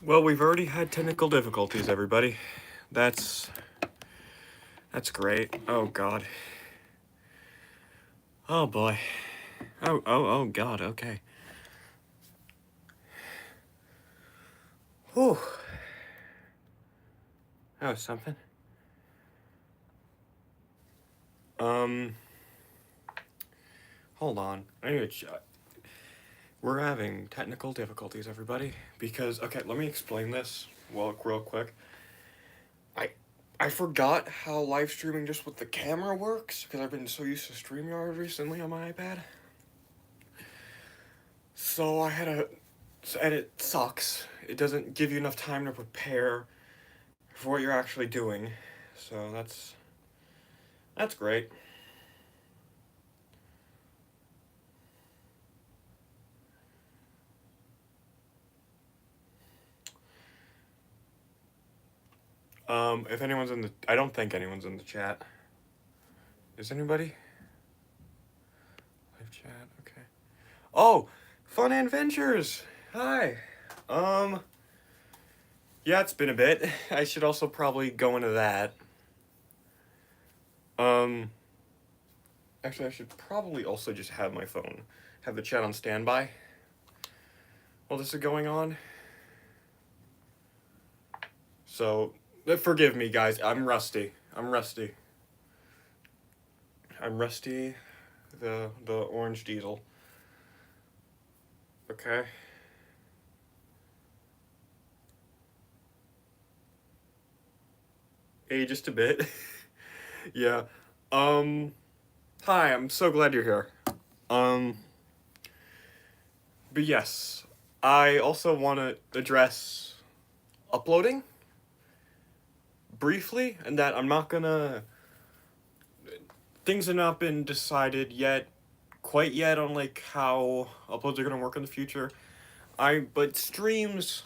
Well, we've already had technical difficulties, everybody. That's great. Oh God. Oh boy. Oh God. Okay. Whew. That was something. Hold on. I need to We're having technical difficulties, everybody, because okay, let me explain this real quick. I I forgot how live streaming just with the camera works because I've been so used to StreamYard recently on my iPad. So I had to, and it sucks. It doesn't give you enough time to prepare for what you're actually doing. So that's great. If anyone's in the, I don't think anyone's in the chat. Is anybody? Live chat. Okay. Oh, Fun Adventures. Hi. Um. Yeah, it's been a bit. I should also probably go into that. Um. Actually, I should probably also just have my phone, have the chat on standby while this is going on. So, forgive me, guys. I'm rusty. I'm Rusty, the orange diesel. Okay. Hey, just a bit. Yeah. Um. Hi. I'm so glad you're here. Um. But yes, I also want to address uploading briefly, and that I'm not gonna. Things have not been decided yet, quite yet, on like how uploads are gonna work in the future. But streams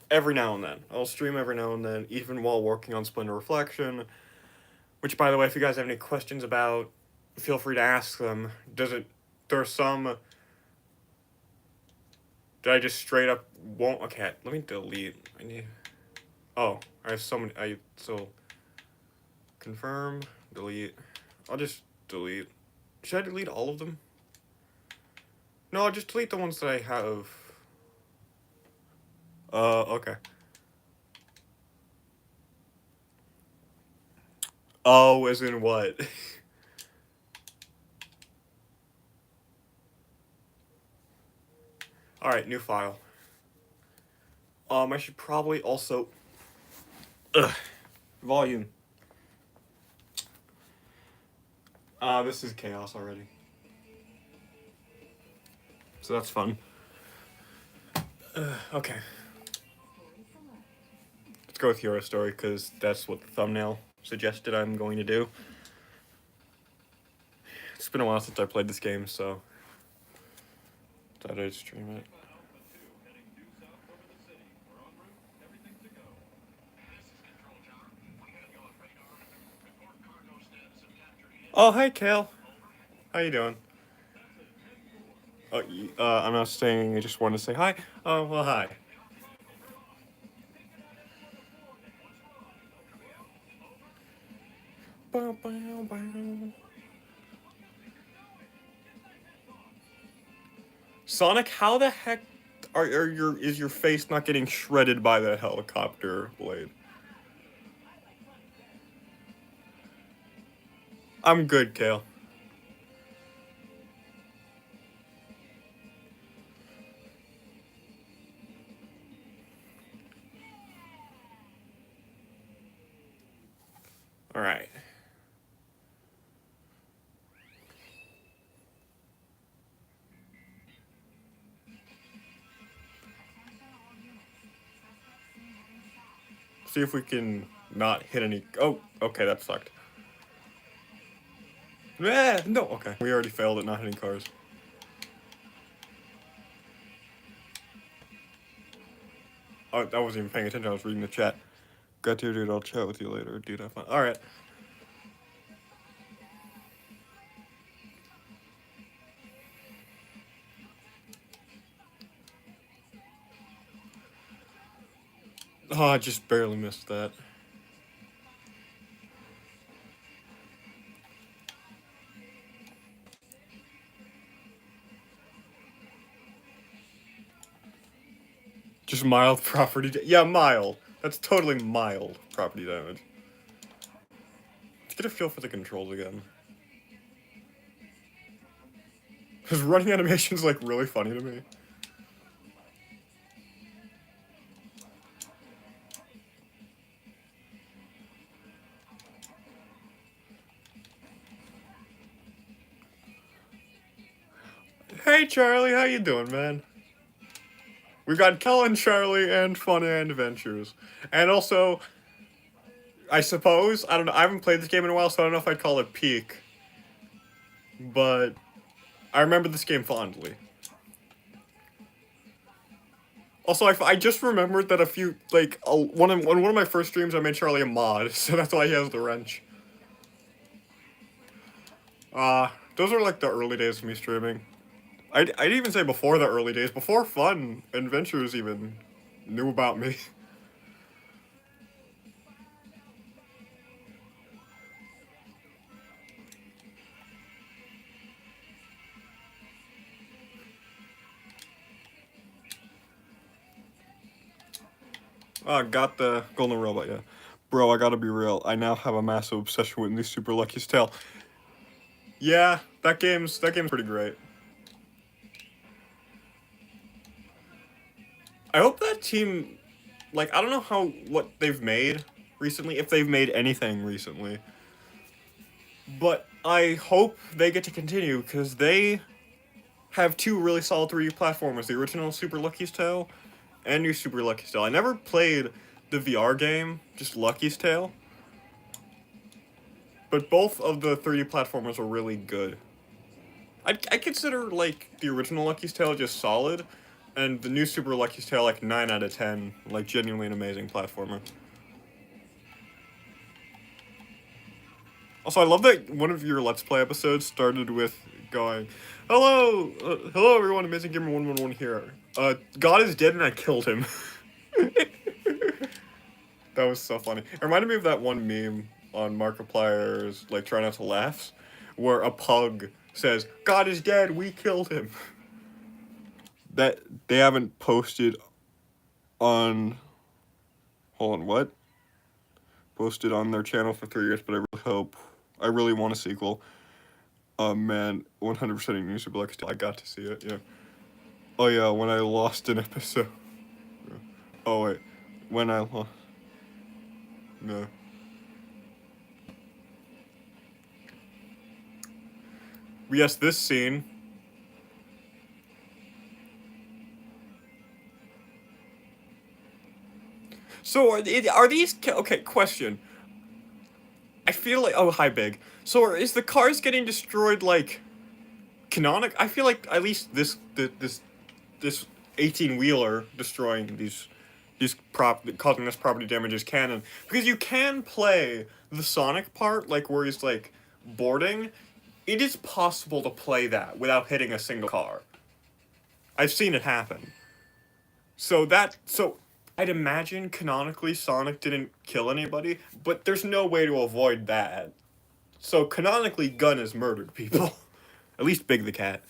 every now and then. I'll stream every now and then, even while working on Splendor Reflection. Which, by the way, if you guys have any questions about, feel free to ask them. There's some. Did I just straight up won't? Okay, let me delete. I need. Oh, I have so many. Confirm, delete. I'll just delete. Should I delete all of them? No, I'll just delete the ones that I have. Okay. Oh, as in what? Alright, new file. I should probably also. Ugh. Volume. This is chaos already. So that's fun. Okay. Let's go with Hero Story, because that's what the thumbnail suggested I'm going to do. It's been a while since I played this game, so thought I'd stream it. Oh, hi, Kale. How you doing? I'm not saying. I just wanted to say hi. Oh, well, hi. Sonic, how the heck is your face not getting shredded by the helicopter blade? I'm good, Kale. All right. See if we can not hit any. Oh, okay, that sucked. No, okay. We already failed at not hitting cars. Oh, I wasn't even paying attention. I was reading the chat. Got to, dude. I'll chat with you later. Dude, have fun. All right. Oh, I just barely missed that. Just mild property yeah, mild. That's totally mild property damage. Let's get a feel for the controls again. His running animation's like really funny to me. Hey Charlie, how you doing, man? We've got Kellen, Charlie, and Fun and Adventures. And also, I suppose, I don't know, I haven't played this game in a while, so I don't know if I'd call it peak. But I remember this game fondly. Also, I just remembered that a few, like, one of my first streams I made Charlie a mod, so that's why he has the wrench. Those are like the early days of me streaming. I'd even say before the early days, before Fun Adventures even knew about me. Got the golden robot, yeah. Bro, I gotta be real. I now have a massive obsession with the Super Lucky's Tale. Yeah, that game's pretty great. I hope that team, like, I don't know what they've made recently, if they've made anything recently. But I hope they get to continue, because they have two really solid 3D platformers, the original Super Lucky's Tale and New Super Lucky's Tale. I never played the VR game, just Lucky's Tale. But both of the 3D platformers are really good. I consider, like, the original Lucky's Tale just solid, and the new Super Lucky's Tale, like, 9 out of 10. Like, genuinely an amazing platformer. Also, I love that one of your Let's Play episodes started with going, hello, hello everyone, Amazing Gamer 111 here. God is dead and I killed him. That was so funny. It reminded me of that one meme on Markiplier's, like, Try Not to Laugh, where a pug says, God is dead, we killed him. That, they haven't posted on, hold on, what? Posted on their channel for 3 years, but I really want a sequel. Man, 100% New Super Lucky Tale. I got to see it, yeah. Oh yeah, when I lost an episode. Oh wait, when I lost. No. Yes, this scene. So are these okay? Question. I feel like hi Big. So is the cars getting destroyed like canonic? I feel like at least this 18-wheeler destroying these causing this property damage is canon, because you can play the Sonic part, like where he's like boarding. It is possible to play that without hitting a single car. I've seen it happen. So I'd imagine canonically Sonic didn't kill anybody, but there's no way to avoid that. So canonically Gun has murdered people. At least Big the Cat.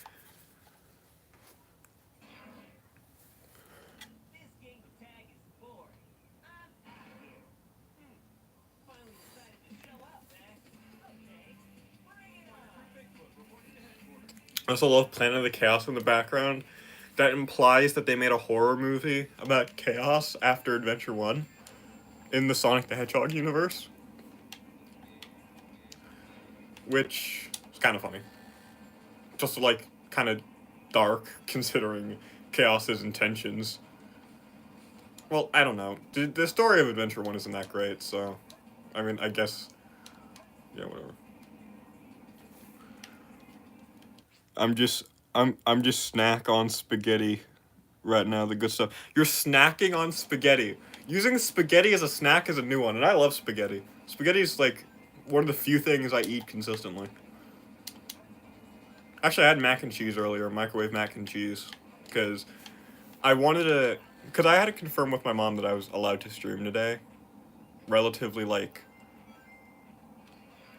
I also love Planet of the Chaos in the background. That implies that they made a horror movie about chaos after Adventure 1 in the Sonic the Hedgehog universe. Which is kind of funny. Just like kind of dark considering Chaos's intentions. Well, I don't know. The story of Adventure 1 isn't that great, so I mean, I guess yeah, whatever. I'm just snack on spaghetti right now, the good stuff. You're snacking on spaghetti. Using spaghetti as a snack is a new one, and I love spaghetti. Spaghetti is like one of the few things I eat consistently. Actually, I had mac and cheese earlier, microwave mac and cheese, because I wanted to because I had to confirm with my mom that I was allowed to stream today, relatively like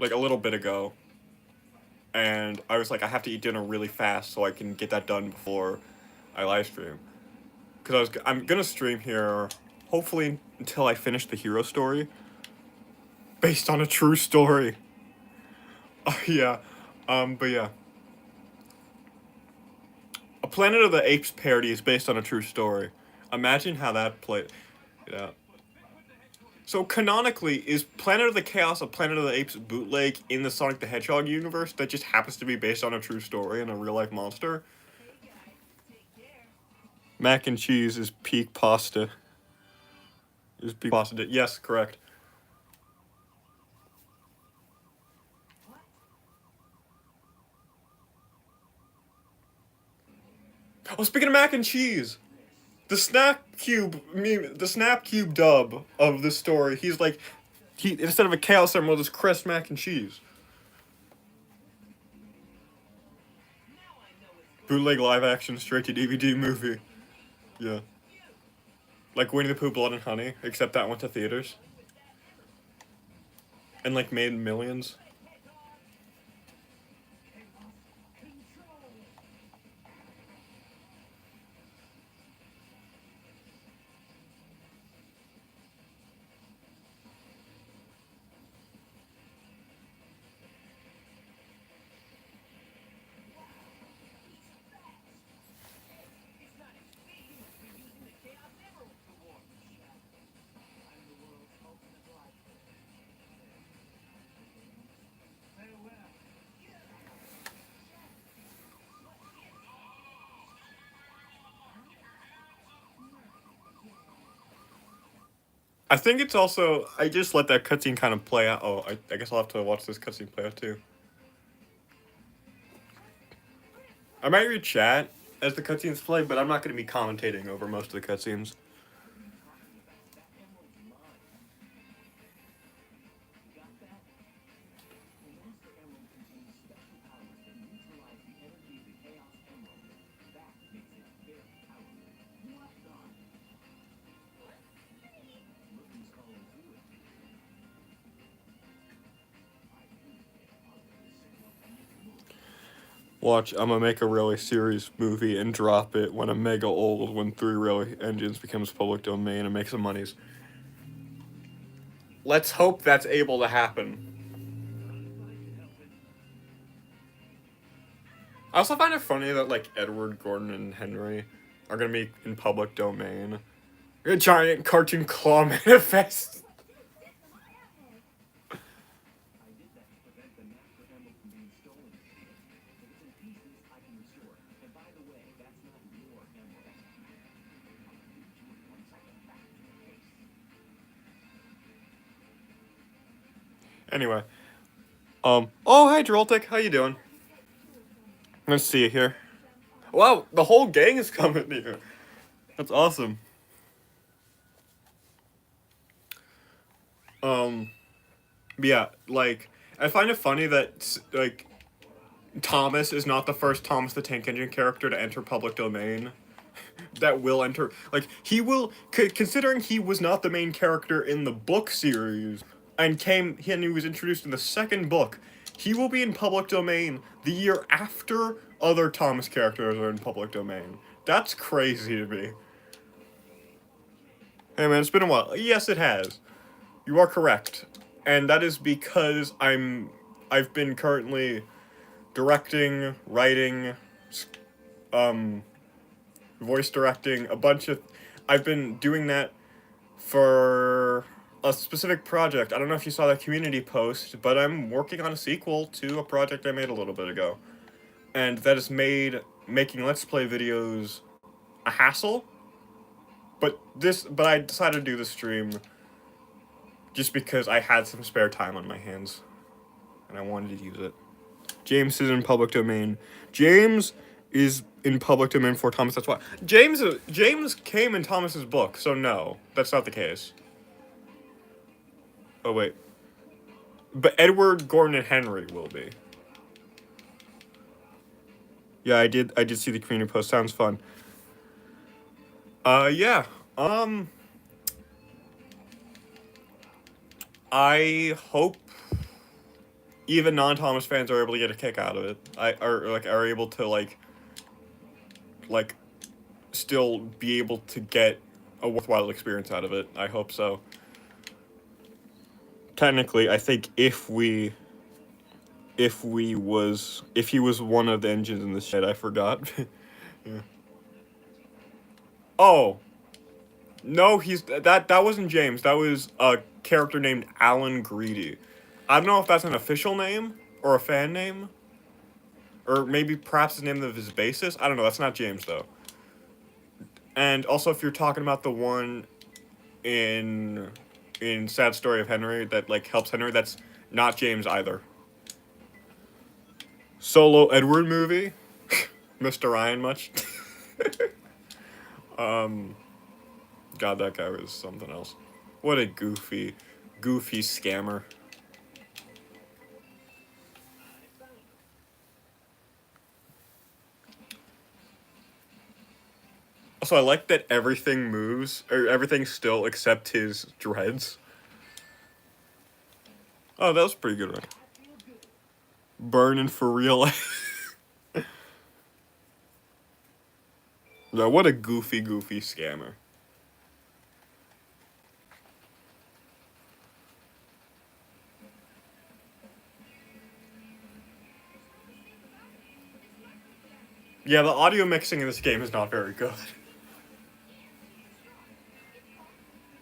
a little bit ago, and I was like, I have to eat dinner really fast so I can get that done before I live stream. Because I'm gonna stream here, hopefully until I finish the hero story, based on a true story. Oh yeah, but yeah, a Planet of the Apes parody is based on a true story. Imagine how that played. Yeah. So canonically, is Planet of the Chaos a Planet of the Apes bootleg in the Sonic the Hedgehog universe that just happens to be based on a true story and a real life monster? Mac and cheese is peak pasta. Is peak pasta? Yes, correct. Oh, speaking of mac and cheese, the Snap Cube dub of the story, he's like, he instead of a Chaos Emerald, it's Crest mac and cheese. Bootleg live action straight to DVD movie. Yeah. Like Winnie the Pooh Blood and Honey, except that went to theaters. And like made millions. I think it's also, I just let that cutscene kind of play out. Oh, I guess I'll have to watch this cutscene play out too. I might read chat as the cutscenes play, but I'm not going to be commentating over most of the cutscenes. Watch, I'm gonna make a really serious movie and drop it when I'm mega old, when 3 Really Engines becomes public domain and makes some monies. Let's hope that's able to happen. I also find it funny that, like, Edward, Gordon, and Henry are gonna be in public domain. A giant cartoon claw manifest. Anyway. Oh, hi, Droltic. How you doing? Let's see you here. Wow, the whole gang is coming here. That's awesome. Yeah, like, I find it funny that, like, Thomas is not the first Thomas the Tank Engine character to enter public domain. That will enter, like, he will, considering he was not the main character in the book series, and he was introduced in the second book, he will be in public domain the year after other Thomas characters are in public domain. That's crazy to me. Hey man, it's been a while. Yes, it has. You are correct. And that is because I've been currently directing, writing, voice directing, I've been doing that for a specific project. I don't know if you saw that community post, but I'm working on a sequel to a project I made a little bit ago. And that has made making Let's Play videos a hassle. But I decided to do the stream just because I had some spare time on my hands. And I wanted to use it. James is in public domain. James is in public domain for Thomas. That's why James came in Thomas's book. So no, that's not the case. Oh wait, but Edward, Gordon, and Henry will be. Yeah, I did see the community post. Sounds fun. Yeah. Um, I hope even non-Thomas fans are able to get a kick out of it. Are able to like still be able to get a worthwhile experience out of it. I hope so. Technically, I think if he was one of the engines in the shed, I forgot. Yeah. Oh, no, that wasn't James. That was a character named Alan Greedy. I don't know if that's an official name or a fan name, or maybe perhaps the name of his bassist. I don't know. That's not James though. And also, if you're talking about the one in Sad Story of Henry that like helps Henry, that's not James either. Solo Edward movie, Mr. Ryan much. um, God, that guy was something else. What a goofy scammer. Also, I like that everything moves, or everything still except his dreads. Oh, that was a pretty good one. Burning for real life. No, what a goofy scammer. Yeah, the audio mixing in this game is not very good.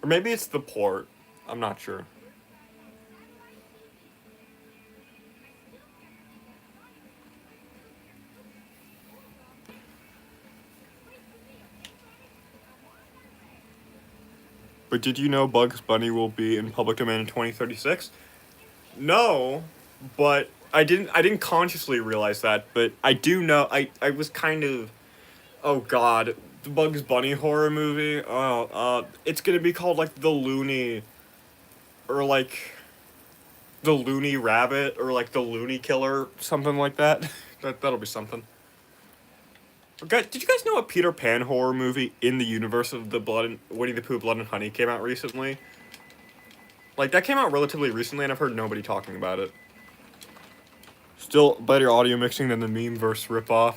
Or maybe it's the port. I'm not sure. But did you know Bugs Bunny will be in public domain in 2036? No, but I didn't consciously realize that, but I do know I was kind of, oh god, the Bugs Bunny horror movie. Oh, it's going to be called like The Looney or like The Looney Rabbit or like The Looney Killer, something like that. That'll be something. Did you guys know a Peter Pan horror movie in the universe of the Winnie the Pooh Blood and Honey came out recently? Like that came out relatively recently, and I've heard nobody talking about it. Still better audio mixing than the meme verse ripoff.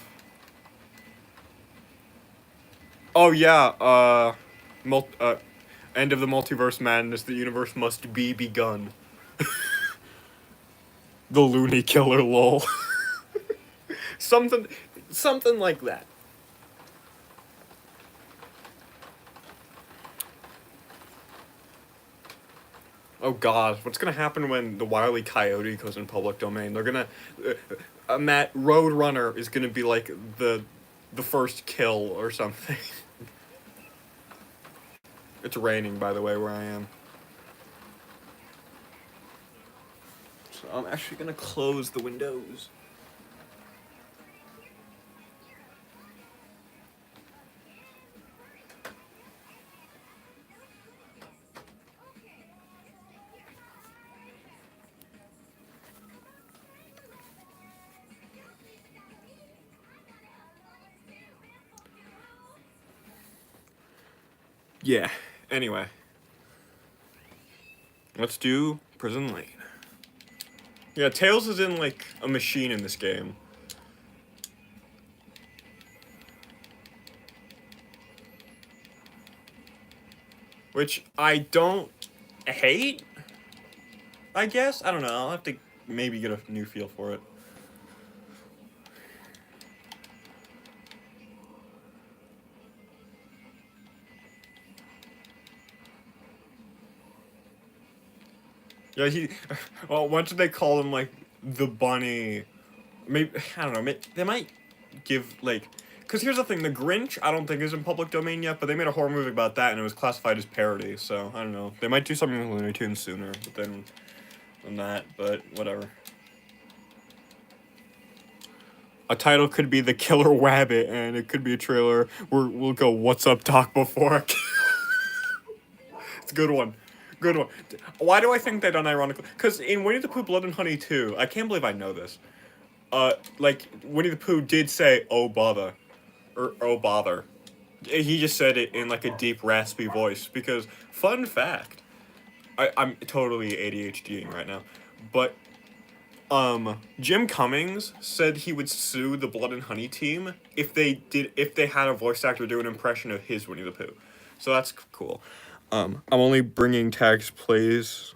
Oh yeah, end of the multiverse madness. The universe must be begun. The Looney Killer, lol. something, something like that. Oh god, what's gonna happen when the Wile E. Coyote goes in public domain? They're gonna, Matt Roadrunner is gonna be like the first kill or something. It's raining, by the way, where I am. So I'm actually gonna close the windows. Yeah, anyway. Let's do Prison Lane. Yeah, Tails is in, like, a machine in this game. Which I don't hate, I guess? I don't know, I'll have to maybe get a new feel for it. Yeah, well, what did they call him, like, the bunny? Maybe, I don't know, they might give, like, because here's the thing, The Grinch, I don't think is in public domain yet, but they made a horror movie about that, and it was classified as parody, so, I don't know. They might do something with Looney Tunes sooner than that, but whatever. A title could be The Killer Wabbit, and it could be a trailer where we'll go, "What's up, Doc?" before. It's a good one. Good one. Why do I think that unironically? Because in Winnie the Pooh Blood and Honey 2, I can't believe I know this. Like, Winnie the Pooh did say, "Oh, bother." Or, "Oh, bother." He just said it in like a deep, raspy voice because, fun fact, I'm totally ADHDing right now, but Jim Cummings said he would sue the Blood and Honey team if they had a voice actor do an impression of his Winnie the Pooh. So that's cool. I'm only bringing tags plays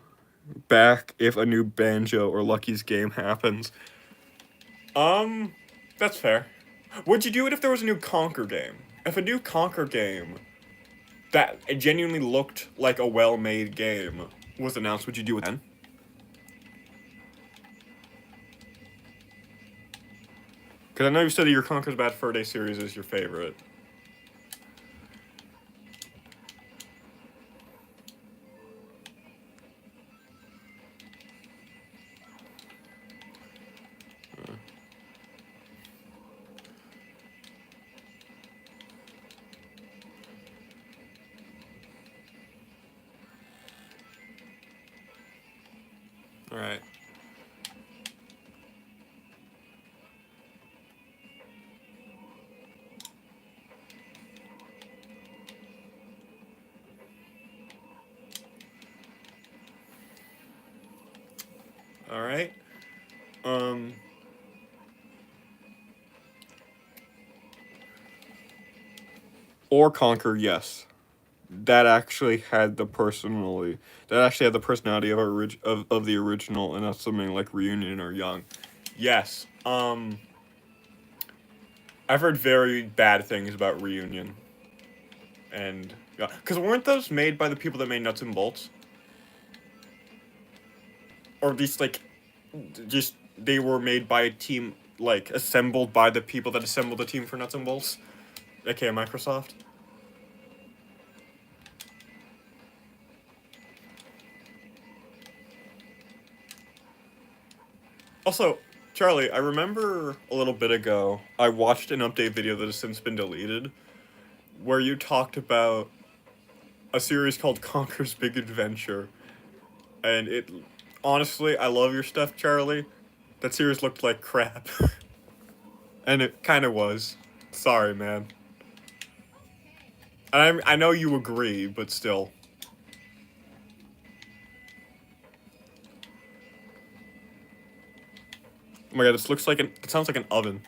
back if a new Banjo or Lucky's game happens. Um, that's fair. Would you do it if there was a new Conquer game? If a new Conquer game that genuinely looked like a well-made game was announced, would you do it then? Because I know you said that your Conquer's Bad Fur Day series is your favorite. Alright. Alright. Um... Or Conquer, yes. That actually had the personality. That actually had the personality of of the original, and not something like Reunion or Young. Yes. I've heard very bad things about Reunion. And yeah, because weren't those made by the people that made Nuts and Bolts? Or at least like, just they were made by a team like assembled by the people that assembled the team for Nuts and Bolts, aka Microsoft. Also, Charlie, I remember a little bit ago I watched an update video that has since been deleted, where you talked about a series called Conker's Big Adventure, and it honestly, I love your stuff, Charlie. That series looked like crap. And it kind of was. Sorry, man. And I know you agree, but still. Oh my god, this looks like it sounds like an oven.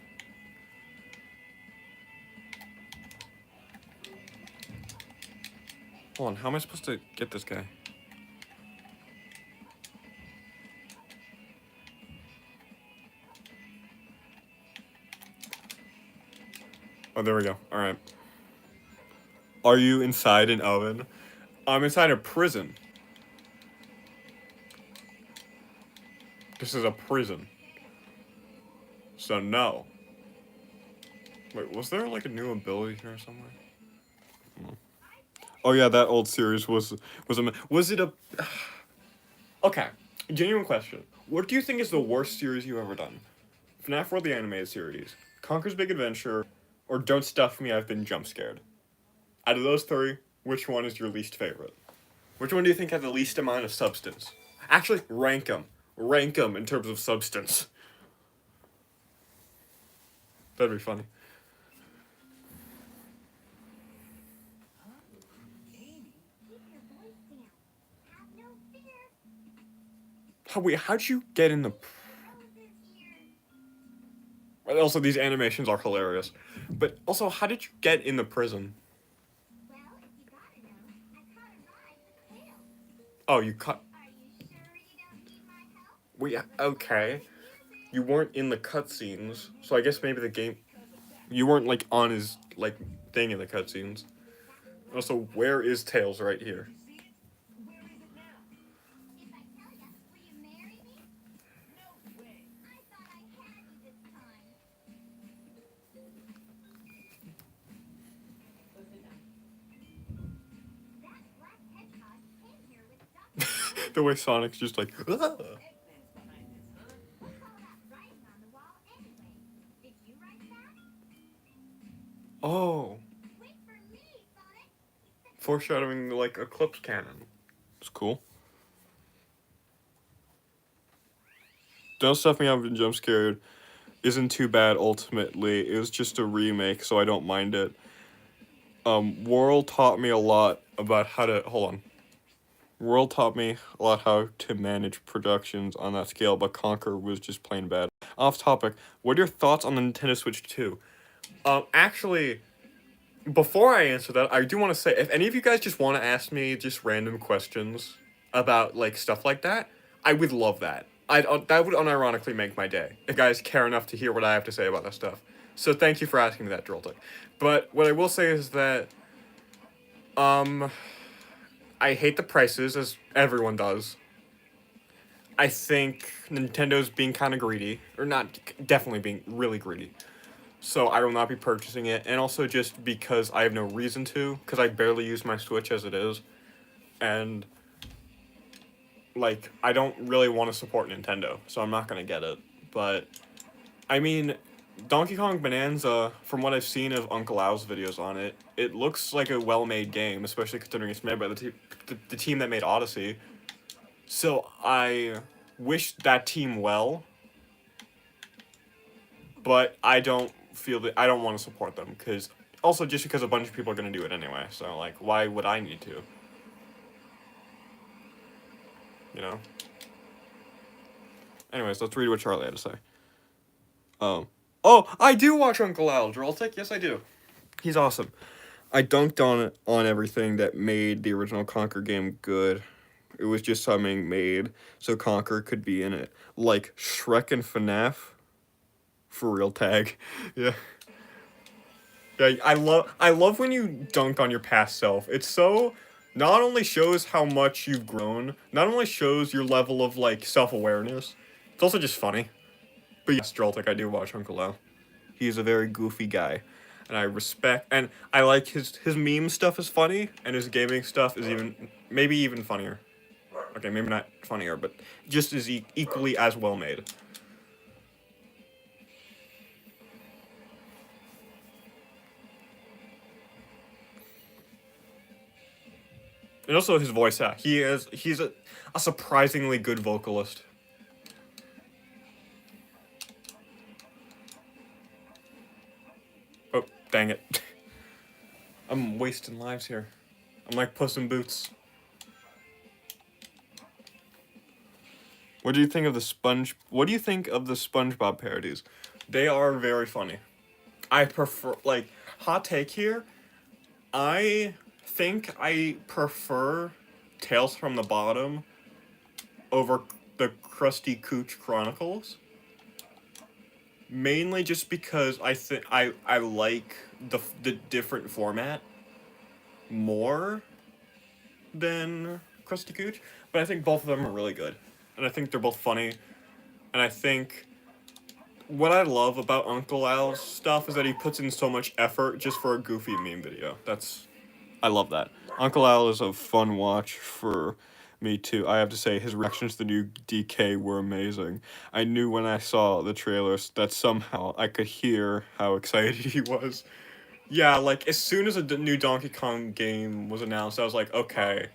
Hold on, how am I supposed to get this guy? Oh, there we go. Alright. Are you inside an oven? I'm inside a prison. This is a prison. So no. Wait, was there like a new ability here somewhere? Oh yeah, that old series was was it a okay, genuine question. What do you think is the worst series you've ever done? FNAF World the Animated Series, Conker's Big Adventure, or Don't Stuff Me, I've Been Jump Scared? Out of those three, which one is your least favorite? Which one do you think had the least amount of substance? Actually, rank them. Rank them in terms of substance. That'd be funny. Wait, how'd you get in the... Also, these animations are hilarious. But also, how did you get in the prison? Oh, you cut... Wait, okay. You weren't in the cutscenes, so I guess maybe the game... You weren't, like, on his, like, thing in the cutscenes. Also, where is Tails right here? The way Sonic's just like... "Ah." Oh. Foreshadowing, like, Eclipse Cannon. It's cool. Don't Stuff Me, I've Been Jump Scared isn't too bad ultimately. It was just a remake, so I don't mind it. World taught me a lot about how to hold on. World taught me a lot how to manage productions on that scale, but Conquer was just plain bad. Off topic, what are your thoughts on the Nintendo Switch 2? Actually, before I answer that, I do want to say, if any of you guys just want to ask me just random questions about, like, stuff like that, I would love that. That would unironically make my day. If you guys care enough to hear what I have to say about that stuff. So thank you for asking me that, Droltic. But what I will say is that, I hate the prices, as everyone does. I think Nintendo's being kind of greedy, or not, definitely being really greedy. So I will not be purchasing it, and also just because I have no reason to, because I barely use my Switch as it is, and, like, I don't really want to support Nintendo, so I'm not gonna get it. But, I mean, Donkey Kong Bonanza, from what I've seen of Uncle Al's videos on it, it looks like a well-made game, especially considering it's made by the team that made Odyssey. So I wish that team well, but I don't feel that I don't want to support them because also just because a bunch of people are gonna do it anyway. So like, why would I need to? You know. Anyways, let's read what Charlie had to say. Oh, I do watch Uncle Al Droltic. Yes, I do. He's awesome. I dunked on everything that made the original Conquer game good. It was just something made so Conquer could be in it, like Shrek and FNAF. For real, tag. Yeah. Yeah, I love when you dunk on your past self. It's so not only shows how much you've grown, not only shows your level of like self-awareness, it's also just funny. But yes, Droltic, I do watch Uncle Al. He's a very goofy guy. And I respect and I like his meme stuff is funny and his gaming stuff is maybe even funnier. Okay, maybe not funnier, but just as equally as well made. And also his voice act. He's a surprisingly good vocalist. Oh, dang it. I'm wasting lives here. I'm like Puss in Boots. What do you think of what do you think of the SpongeBob parodies? They are very funny. I prefer like hot take here. I think I prefer Tales from the Bottom over the Krusty Cooch Chronicles. Mainly just because I like the different format more than Krusty Cooch, but I think both of them are really good, and I think they're both funny, and I think what I love about Uncle Al's stuff is that he puts in so much effort just for a goofy meme video. I love that. Uncle Al is a fun watch for me too. I have to say his reactions to the new DK were amazing. I knew when I saw the trailers that somehow I could hear how excited he was. Yeah, like as soon as a new Donkey Kong game was announced, I was like, okay,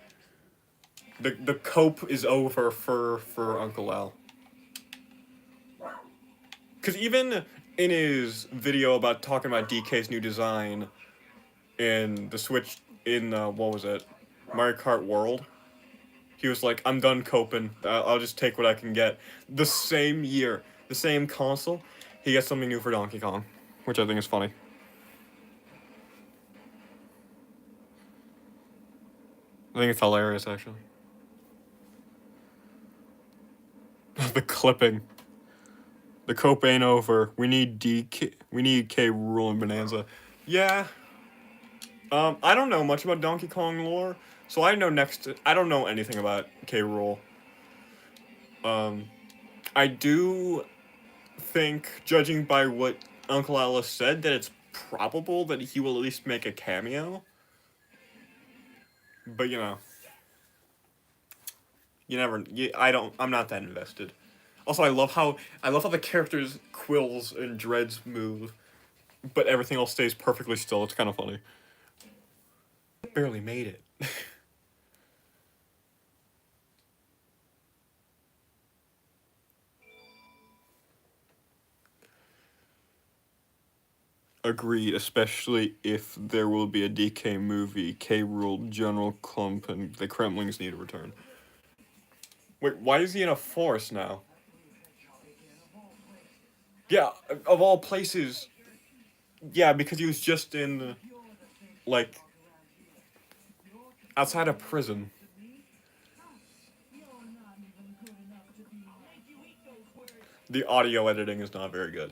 the cope is over for Uncle Al. Cause even in his video about talking about DK's new design in the Switch in what was it, Mario Kart World, he was like, I'm done coping. I'll just take what I can get. The same year, the same console, he gets something new for Donkey Kong, which I think is funny. I think it's hilarious, actually. The clipping. The cope ain't over. We need DK. We need K. Rool and Bonanza. Yeah. I don't know much about Donkey Kong lore, so I don't know anything about K. Rool. I do think, judging by what Uncle Alice said, that it's probable that he will at least make a cameo. But you never. I'm not that invested. Also, I love how the characters Quills and Dreads move, but everything else stays perfectly still. It's kind of funny. Barely made it. Agreed, especially if there will be a DK movie. K. Rool, General Klump, and the Kremlings need to return. Wait, why is he in a forest now? Yeah, of all places. Yeah, because he was just in, like, outside of prison. The audio editing is not very good.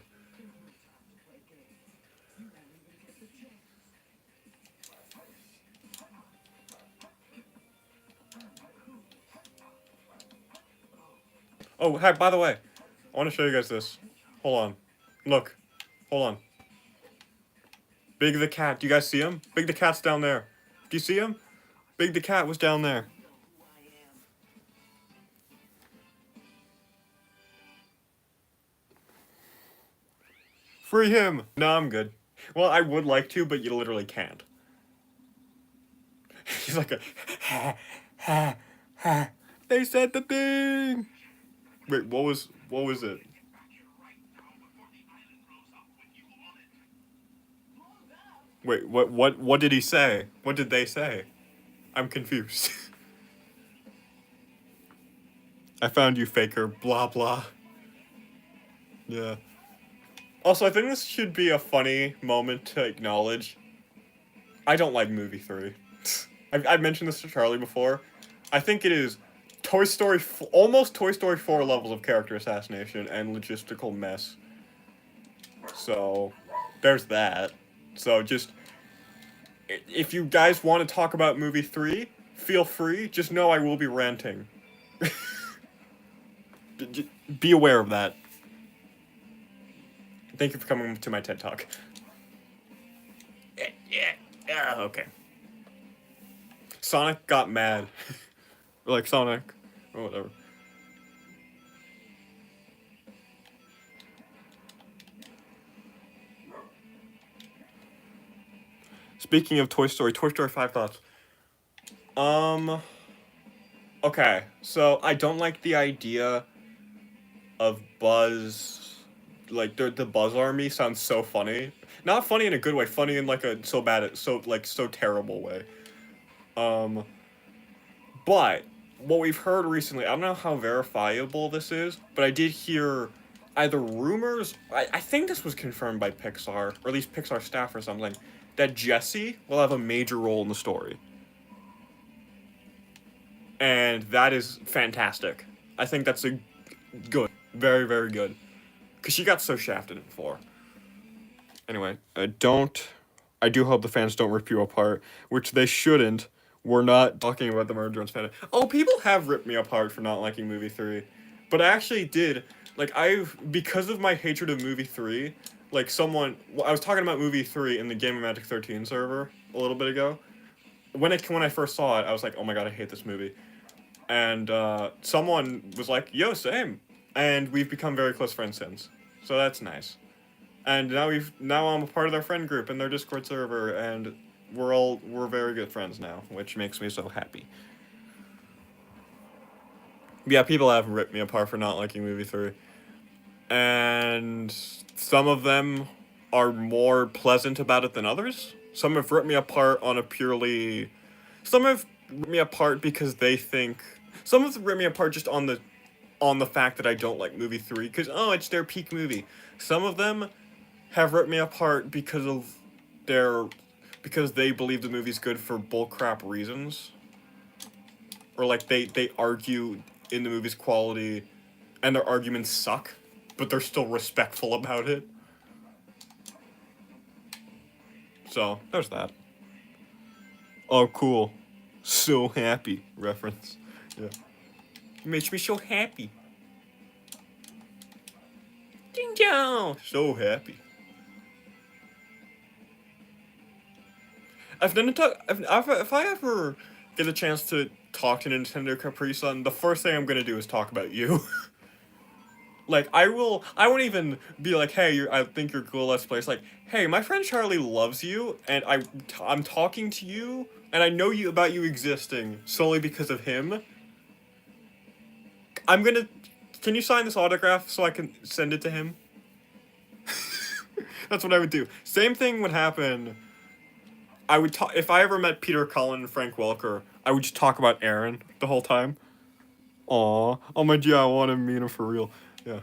Oh, heck, by the way, I want to show you guys this. Hold on. Look. Hold on. Big the cat. Do you guys see him? Big the cat's down there. Do you see him? Big the cat was down there. Free him! No, I'm good. Well, I would like to, but you literally can't. He's like a ha ha ha. They said the thing. Wait, what was it? Wait, what did he say? What did they say? I'm confused. I found you, faker. Blah blah. Yeah. Also, I think this should be a funny moment to acknowledge. I don't like movie 3. I've mentioned this to Charlie before. I think it is Toy Story, almost Toy Story 4 levels of character assassination and logistical mess. So, there's that. So just, if you guys want to talk about movie 3, feel free. Just know I will be ranting. Be aware of that. Thank you for coming to my TED Talk. Yeah, okay. Sonic got mad. Like Sonic, or whatever. Speaking of Toy Story 5 thoughts. Okay, so I don't like the idea of Buzz, like the Buzz Army sounds so funny. Not funny in a good way, funny in like a so bad, so terrible way. Um, but what we've heard recently, I don't know how verifiable this is, but I did hear either rumors, I think this was confirmed by Pixar, or at least Pixar staff or something, that Jessie will have a major role in the story. And that is fantastic. I think that's a good, very, very good. Because she got so shafted in 4. Anyway, I do hope the fans don't rip you apart, which they shouldn't. We're not talking about the Murder Drones fan. Oh, people have ripped me apart for not liking movie 3. But I actually did. Like, because of my hatred of movie 3, like, I was talking about movie 3 in the Game of Magic 13 server a little bit ago. When I first saw it, I was like, oh my god, I hate this movie. And someone was like, yo, same. And we've become very close friends since. So that's nice. And now I'm a part of their friend group in their Discord server, and we're very good friends now, which makes me so happy. Yeah, people have ripped me apart for not liking movie 3. And some of them are more pleasant about it than others. Some have ripped me apart on a purely... Some have ripped me apart because they think... Some have ripped me apart just on the fact that I don't like movie 3, because, oh, it's their peak movie. Some of them have ripped me apart because they believe the movie's good for bullcrap reasons. Or, like, they argue in the movie's quality, and their arguments suck, but they're still respectful about it. So, there's that. Oh, cool. So happy reference. Yeah. It makes me so happy. Ding dong! So happy. If I ever get a chance to talk to Nintendo Capri Sun, the first thing I'm gonna do is talk about you. Like, I won't even be like, hey, I think you're cool, let's play. It's like, hey, my friend Charlie loves you, and I'm talking to you, and I know about you existing solely because of him. Can you sign this autograph so I can send it to him? That's what I would do. Same thing would happen. I would talk if I ever met Peter Cullen and Frank Welker. I would just talk about Aaron the whole time. Aw, oh my gee, I want to meet him for real. Yeah.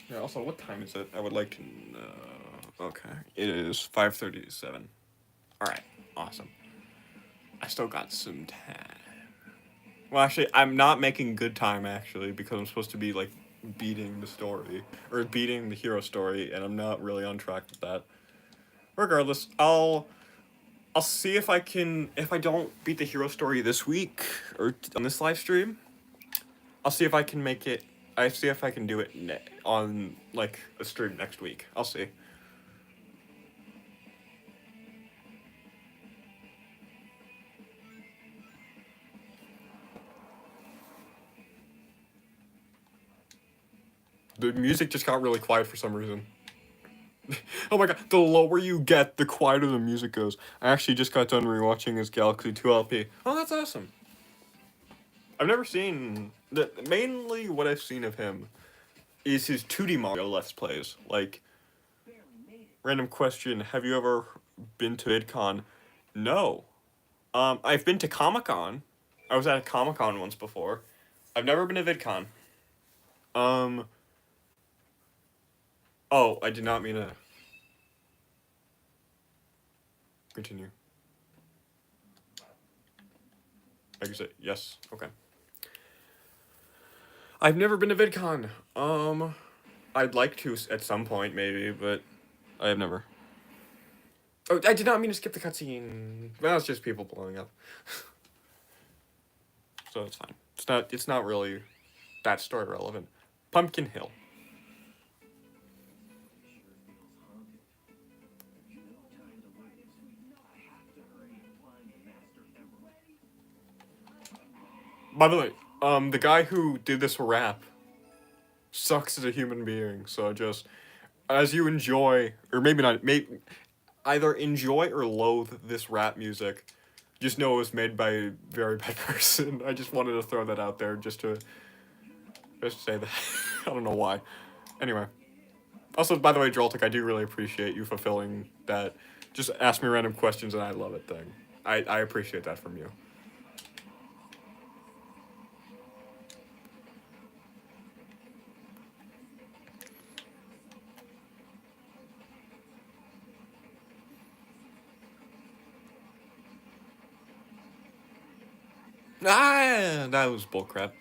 Yeah. Also, what time is it? I would like to know. Okay, it is 5:37. All right. Awesome. I still got some time. Well, actually, I'm not making good time actually because I'm supposed to be like beating the story or beating the hero story, and I'm not really on track with that. Regardless, I'll see if I can. If I don't beat the hero story this week or on this live stream, I'll see if I can make it. I see if I can do it on like a stream next week. I'll see. The music just got really quiet for some reason. Oh my god, the lower you get, the quieter the music goes. I actually just got done rewatching his Galaxy 2 LP. Oh, that's awesome. I've never seen mainly what I've seen of him is his 2D Mario Let's Plays. Like, random question, have you ever been to VidCon? No. I've been to Comic-Con. I was at a Comic-Con once before. I've never been to VidCon. Um, oh, I did not mean to continue. Exit, yes, okay. I've never been to VidCon. I'd like to at some point, maybe, but I have never. Oh, I did not mean to skip the cutscene. Well, it's just people blowing up. So it's fine. It's not really that story relevant. Pumpkin Hill. By the way, the guy who did this rap sucks as a human being, so just as you enjoy, or maybe not, either enjoy or loathe this rap music, just know it was made by a very bad person. I just wanted to throw that out there just to say that. I don't know why. Anyway. Also, by the way, Joltik, I do really appreciate you fulfilling that just ask me random questions and I love it thing. I appreciate that from you. Ah, that was bullcrap.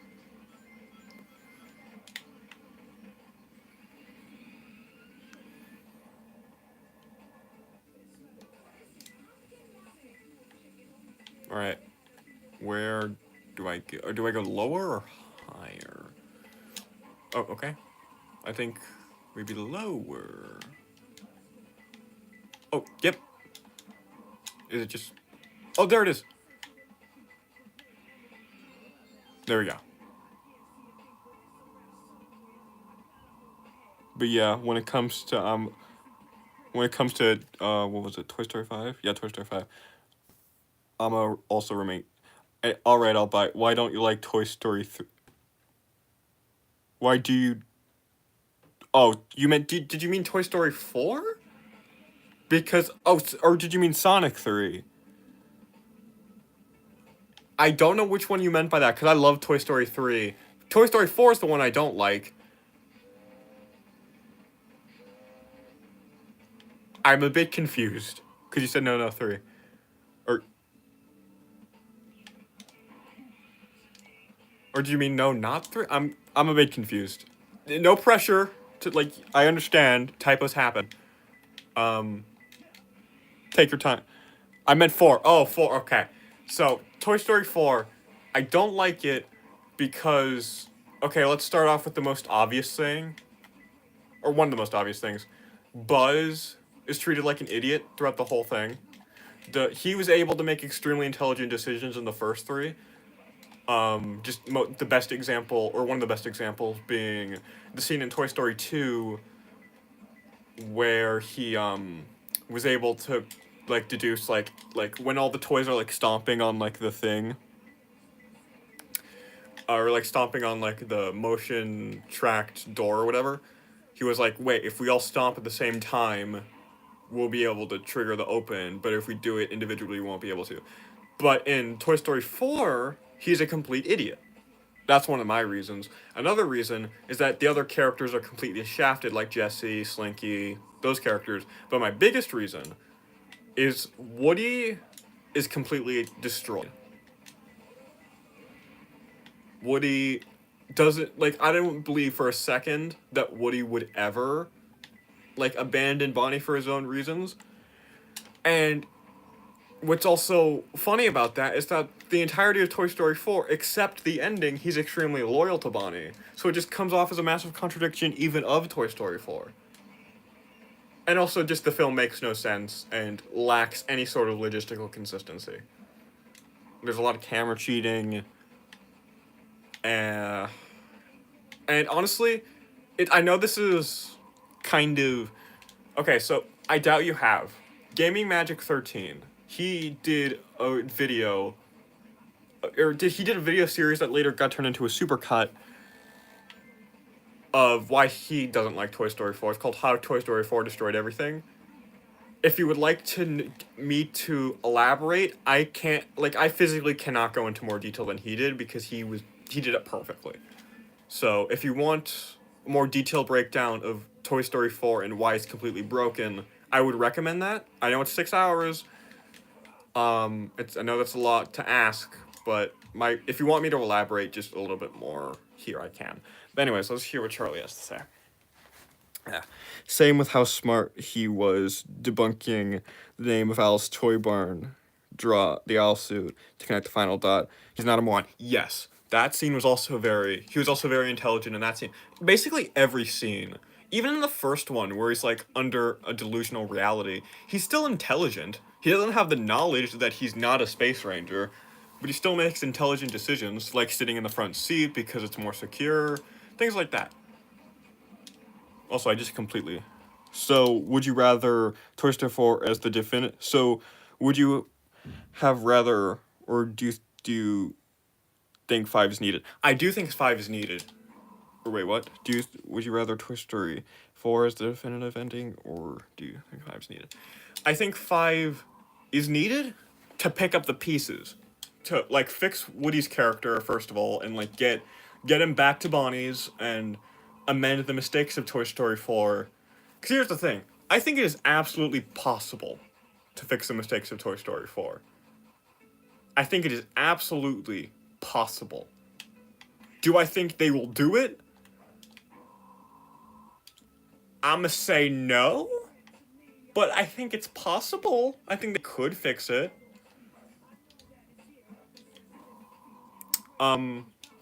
All right, where do I go? Or do I go lower or higher? Oh, okay. I think maybe lower. Oh, yep. Is it just? Oh, there it is. There we go. But yeah, when it comes to what was it, Toy Story 5? Yeah, Toy Story 5. I'ma also remain. All right, I'll buy. Why don't you like Toy Story 3? Why do you? Oh, you meant did you mean Toy Story 4? Because or did you mean Sonic 3? I don't know which one you meant by that because I love Toy Story 3. Toy Story 4 is the one I don't like. I'm a bit confused because you said no 3. Or do you mean no, not 3? I'm a bit confused. No pressure to like. I understand typos happen. Um, take your time. I meant 4. Oh, 4. Okay. So Toy Story 4, I don't like it because okay. Let's start off with the most obvious thing, or one of the most obvious things. Buzz is treated like an idiot throughout the whole thing. He was able to make extremely intelligent decisions in the first 3. The best example, or one of the best examples, being the scene in Toy Story 2 where he was able to like deduce like when all the toys are like stomping on like the thing. or like stomping on like the motion tracked door or whatever. He was like, wait, if we all stomp at the same time, we'll be able to trigger the open, but if we do it individually, we won't be able to. But in Toy Story 4, he's a complete idiot. That's one of my reasons. Another reason is that the other characters are completely shafted, like Jessie, Slinky, those characters. But my biggest reason is Woody is completely destroyed. Woody doesn't, like, I don't believe for a second that Woody would ever, like, abandon Bonnie for his own reasons. And what's also funny about that is that the entirety of Toy Story 4, except the ending, he's extremely loyal to Bonnie. So it just comes off as a massive contradiction even of Toy Story 4. And also just the film makes no sense and lacks any sort of logistical consistency. There's a lot of camera cheating. And honestly, I know this is kind of... Okay, so I doubt you have. Gaming Magic 13. He did a video... he did a video series that later got turned into a supercut of why he doesn't like Toy Story 4. It's called How Toy Story 4 Destroyed Everything. If you would like me to elaborate, I can't... Like, I physically cannot go into more detail than he did because he did it perfectly. So, if you want a more detailed breakdown of Toy Story 4 and why it's completely broken, I would recommend that. I know it's 6 hours. I know that's a lot to ask, but if you want me to elaborate just a little bit more here, I can. But anyways, let's hear what Charlie has to say. Yeah. Same with how smart he was debunking the name of Alice Toy Barn, draw the owl suit to connect the final dot. He's not a moron. Yes. That scene was also he was also very intelligent in that scene. Basically every scene, even in the first one where he's like under a delusional reality, he's still intelligent. He doesn't have the knowledge that he's not a space ranger, but he still makes intelligent decisions, like sitting in the front seat because it's more secure, things like that. Also, I just completely... So, would you rather Toy Story 4 as the definitive... So, would you have rather, or do you think 5 is needed? I do think 5 is needed. Or wait, what? Would you rather Toy Story 4 as the definitive ending, or do you think 5 is needed? I think 5 is needed to pick up the pieces. To, like, fix Woody's character, first of all, and, like, get him back to Bonnie's, and amend the mistakes of Toy Story 4. Because here's the thing. I think it is absolutely possible to fix the mistakes of Toy Story 4. I think it is absolutely possible. Do I think they will do it? I'ma say no. But I think it's possible. I think they could fix it.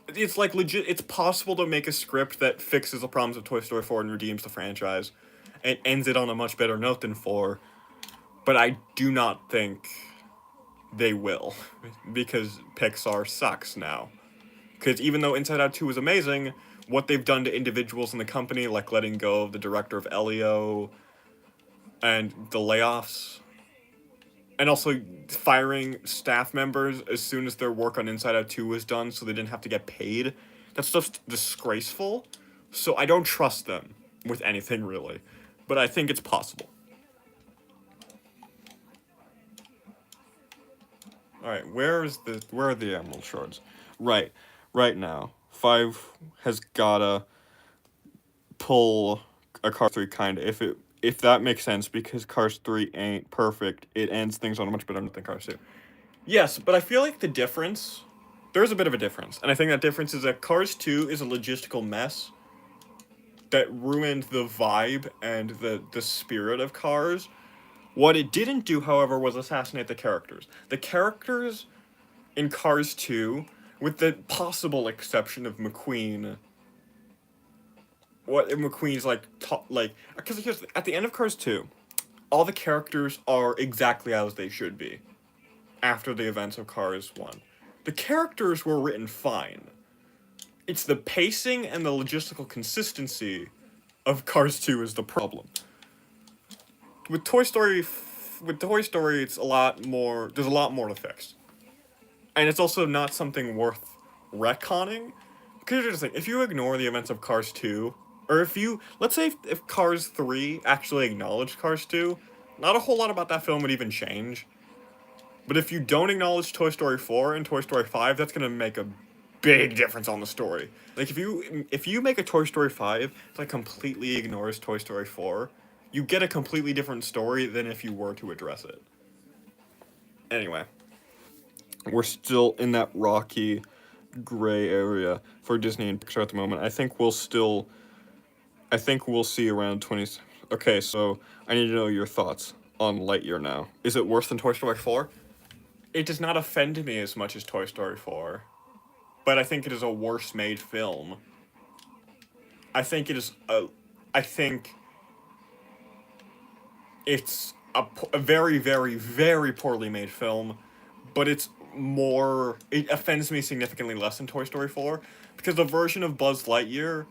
It's like legit, it's possible to make a script that fixes the problems of Toy Story 4 and redeems the franchise. And ends it on a much better note than 4. But I do not think they will. Because Pixar sucks now. Because even though Inside Out 2 was amazing, what they've done to individuals in the company, like letting go of the director of Elio, and the layoffs, and also firing staff members as soon as their work on Inside Out 2 was done so they didn't have to get paid, that stuff's disgraceful. So I don't trust them with anything, really. But I think it's possible. Alright, where are the Emerald Shards? Right now. 5 has gotta pull a Cars 3 kinda, if that makes sense, because Cars 3 ain't perfect. It ends things on a much better note than Cars 2. Yes, but I feel like there's a bit of a difference. And I think that difference is that Cars 2 is a logistical mess that ruined the vibe and the spirit of Cars. What it didn't do, however, was assassinate the characters. The characters in Cars 2, with the possible exception of McQueen, what McQueen's because at the end of Cars 2, all the characters are exactly as they should be after the events of Cars 1. The characters were written fine. It's the pacing and the logistical consistency of Cars 2 is the problem. With Toy Story, it's a lot more, there's a lot more to fix. And it's also not something worth retconning. Because here's the thing, if you ignore the events of Cars 2, or if you, let's say if Cars 3 actually acknowledged Cars 2, not a whole lot about that film would even change. But if you don't acknowledge Toy Story 4 and Toy Story 5, that's going to make a big difference on the story. Like, if you make a Toy Story 5 that completely ignores Toy Story 4, you get a completely different story than if you were to address it. Anyway, we're still in that rocky gray area for Disney and Pixar at the moment. I think we'll see around 20. Okay, so I need to know your thoughts on Lightyear now. Is it worse than Toy Story 4? It does not offend me as much as Toy Story 4, but I think it is a worse made film. I think it's a very, very, very poorly made film, but it offends me significantly less than Toy Story 4, because the version of Buzz Lightyear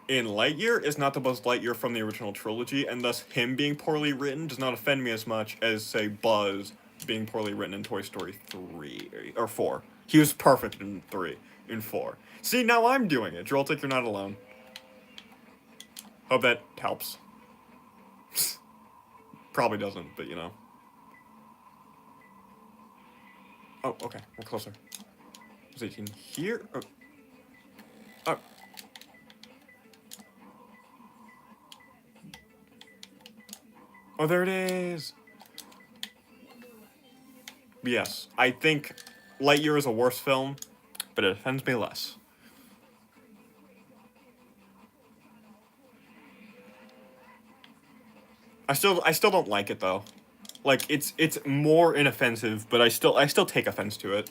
in Lightyear is not the Buzz Lightyear from the original trilogy, and thus him being poorly written does not offend me as much as, say, Buzz being poorly written in Toy Story 3, or 4. He was perfect in 3, in 4. See, now I'm doing it. Joltik, you're not alone. Hope that helps. Probably doesn't, but you know. Oh, okay, we're closer. Was it in here? Oh. Oh, there it is! Yes, I think Lightyear is a worse film, but it offends me less. I still don't like it though. Like it's more inoffensive, but I still take offense to it.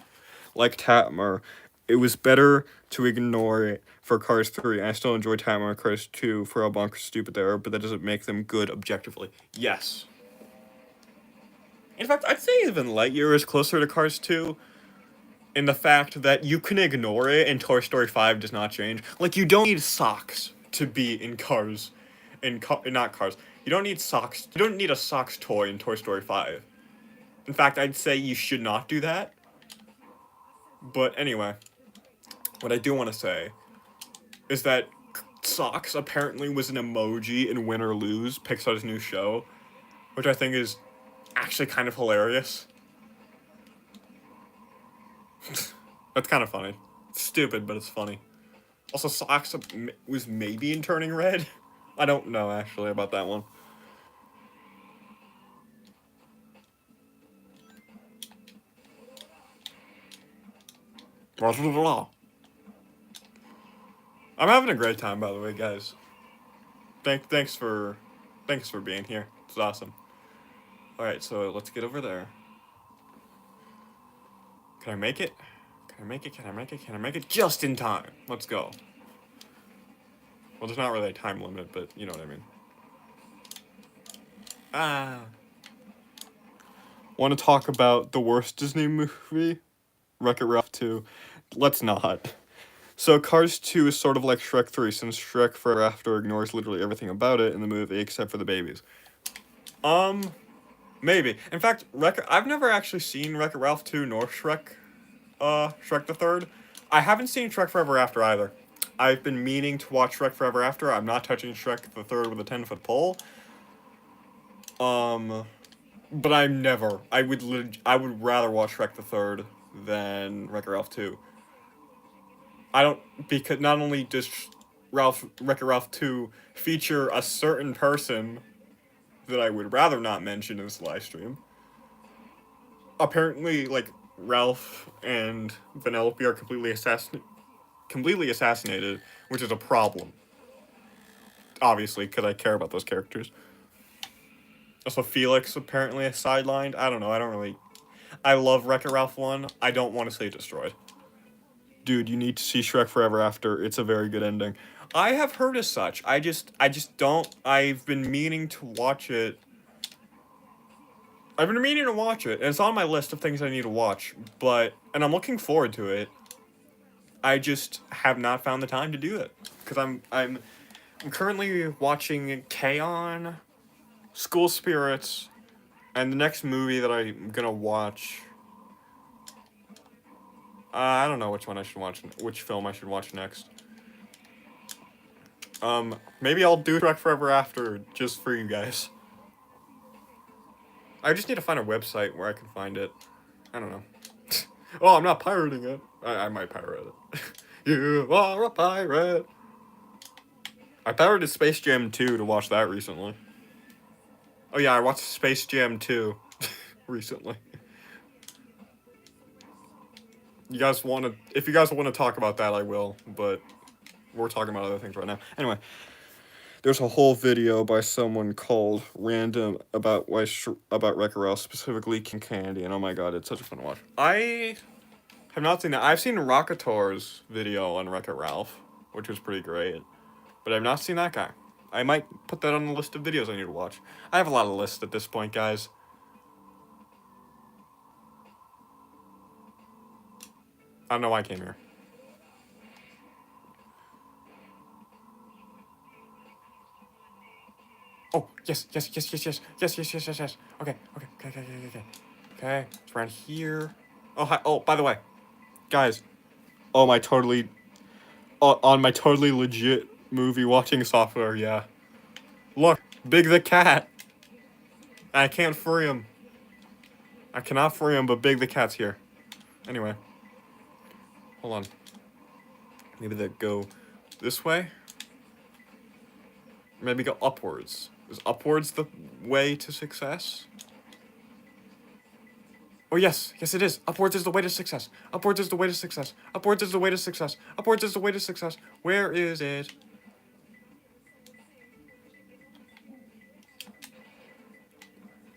Like Tatmar, it was better to ignore it for Cars 3. I still enjoy Tatmar and Cars 2 for how bonkers stupid they are, but that doesn't make them good objectively. Yes. In fact, I'd say even Lightyear is closer to Cars 2 in the fact that you can ignore it and Toy Story 5 does not change. Like, you don't need socks to be in Cars. Not Cars. You don't need socks. You don't need a socks toy in Toy Story 5. In fact, I'd say you should not do that. But anyway, what I do want to say is that socks apparently was an emoji in Win or Lose, Pixar's new show, which I think is actually kind of hilarious. That's kind of funny. It's stupid, but it's funny. Also, socks was maybe in Turning Red. I don't know, actually, about that one. I'm having a great time, by the way, guys. Thanks for being here. It's awesome. All right, so let's get over there. Can I make it? Can I make it? Can I make it? Can I make it? Just in time. Let's go. Well, there's not really a time limit, but you know what I mean. Want to talk about the worst Disney movie? Wreck-It Ralph 2. Let's not. So Cars 2 is sort of like Shrek 3, since Shrek Forever After ignores literally everything about it in the movie except for the babies. Maybe. In fact, I've never actually seen Wreck-It Ralph 2 nor Shrek the Third. I haven't seen Shrek Forever After either. I've been meaning to watch Shrek Forever After. I'm not touching Shrek the Third with a 10-foot pole. But I would rather watch Shrek the Third than Wreck-It Ralph 2. Because not only does Wreck-It Ralph 2 feature a certain person that I would rather not mention in this live stream. Apparently, like, Ralph and Vanellope are completely assassinated, which is a problem. Obviously, because I care about those characters. Also, Felix apparently is sidelined. I don't know, I love Wreck-It Ralph 1. I don't want to say destroyed. Dude, you need to see Shrek Forever After. It's a very good ending. I have heard as such. I just don't. I've been meaning to watch it. And it's on my list of things I need to watch, and I'm looking forward to it. I just have not found the time to do it, because I'm currently watching K-On!, School Spirits, and the next movie that I'm gonna watch, I don't know which one I should watch, which film I should watch next. Maybe I'll do Shrek Forever After just for you guys. I just need to find a website where I can find it. I don't know. Oh, I'm not pirating it. I might pirate it. You are a pirate. I pirated Space Jam 2 to watch that recently. Oh yeah, I watched Space Jam 2 recently. You guys want to... If you guys want to talk about that, I will. But we're talking about other things right now. Anyway. There's a whole video by someone called Random about about Wreck-It Ralph, specifically King Candy, and oh my god, it's such a fun watch. I have not seen that. I've seen Rockator's video on Wreck-It Ralph, which was pretty great, but I've not seen that guy. I might put that on the list of videos I need to watch. I have a lot of lists at this point, guys. I don't know why I came here. Oh, yes. Okay. Okay, it's around here. Oh, hi. Oh, by the way, guys. Oh, my totally... on my totally legit movie watching software, yeah. Look, Big the Cat. I can't free him. I cannot free him, but Big the Cat's here. Anyway. Hold on. Maybe they go this way? Maybe go upwards. Is upwards the way to success? Oh, yes. Yes, it is. Upwards is the way to success. Upwards is the way to success. Upwards is the way to success. Upwards is the way to success. Where is it?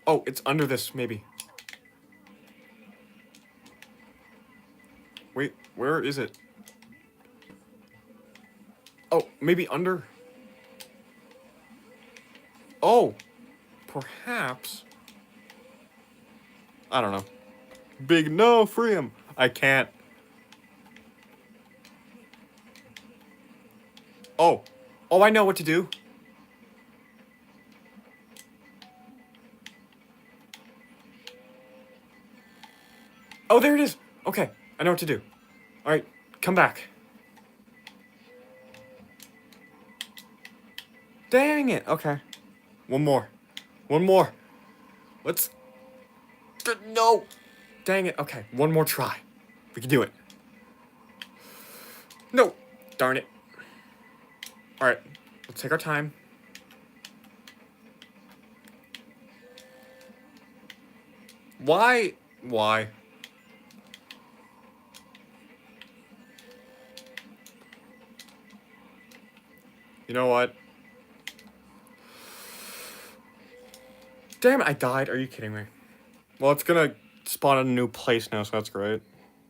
Oh, it's under this, maybe. Wait, where is it? Oh, maybe under? Oh, perhaps. I don't know. Big no, free him. I can't. Oh. Oh, I know what to do. Oh, there it is. Okay, I know what to do. All right, come back. Dang it. Okay. One more. Let's... No. Dang it. Okay, one more try. We can do it. No. Darn it. All right, let's take our time. Why? You know what? Damn it, I died. Are you kidding me? Well, it's gonna spawn in a new place now, so that's great.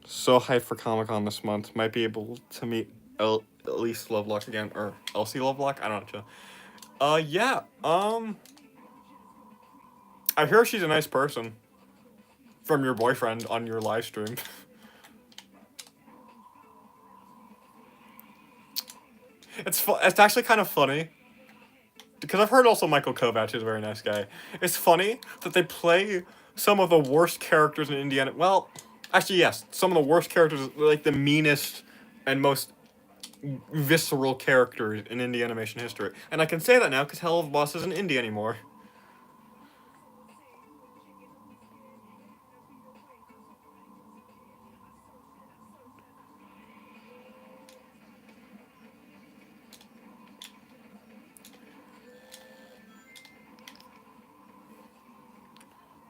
So hyped for Comic-Con this month. Might be able to meet Elise Lovelock again, or Elsie Lovelock? I don't know. Yeah, I hear she's a nice person. From your boyfriend on your live stream. It's actually kind of funny. Because I've heard also Michael Kovacs is a very nice guy. It's funny that they play some of the worst characters in Indiana. Well, actually, yes. Some of the worst characters, like the meanest and most visceral characters in indie animation history. And I can say that now because Hell of a Boss isn't indie anymore.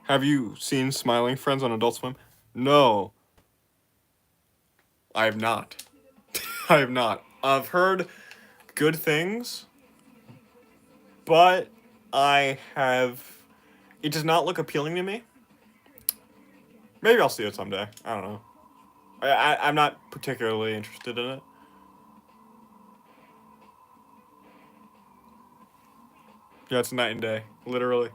Have you seen Smiling Friends on Adult Swim? No. I have not. I have not. I've heard good things, but I have... It does not look appealing to me. Maybe I'll see it someday. I don't know. I'm not particularly interested in it. Yeah, it's night and day. Literally.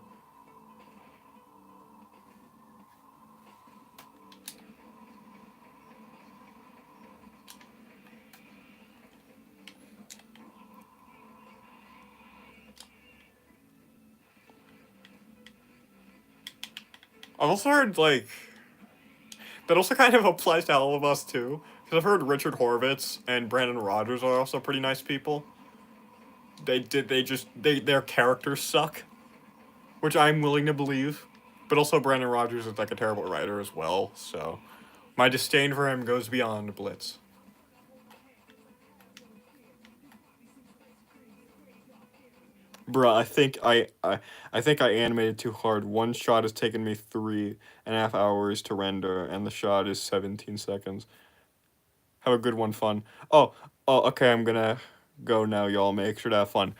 I've also heard, like... That also kind of applies to all of us too. Because I've heard Richard Horvitz and Brandon Rogers are also pretty nice people. Their characters suck, which I'm willing to believe. But also Brandon Rogers is like a terrible writer as well, so my disdain for him goes beyond Blitz. Bruh, I think I animated too hard. One shot has taken me 3.5 hours to render, and the shot is 17 seconds. Have a good one, fun. Okay, I'm gonna go now, y'all. Make sure to have fun.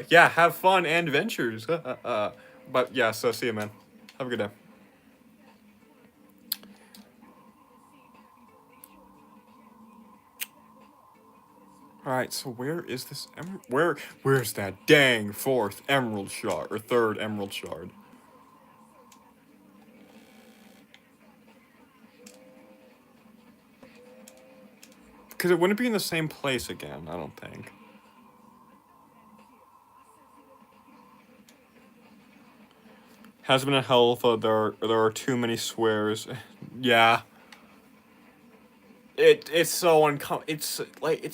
Yeah, have fun and adventures. But yeah, so see you, man. Have a good day. Alright, so where is this where's that dang fourth emerald shard, or third emerald shard? Because it wouldn't be in the same place again, I don't think. Has been a hell of a, there are too many swears. Yeah. It's so it's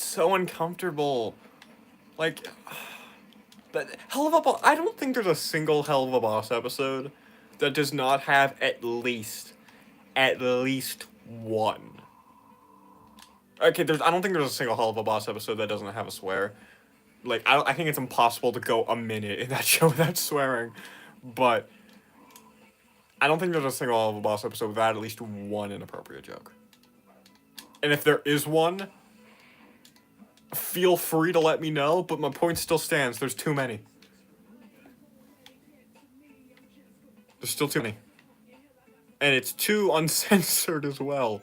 so uncomfortable. Like that Hell of a Boss. I don't think there's a single Hell of a Boss episode that does not have at least one. Okay, I don't think there's a single Hell of a Boss episode that doesn't have a swear. Like I think it's impossible to go a minute in that show without swearing, but I don't think there's a single Hell of a Boss episode without at least one inappropriate joke. And if there is one, feel free to let me know, but my point still stands. There's too many. There's still too many. And it's too uncensored as well.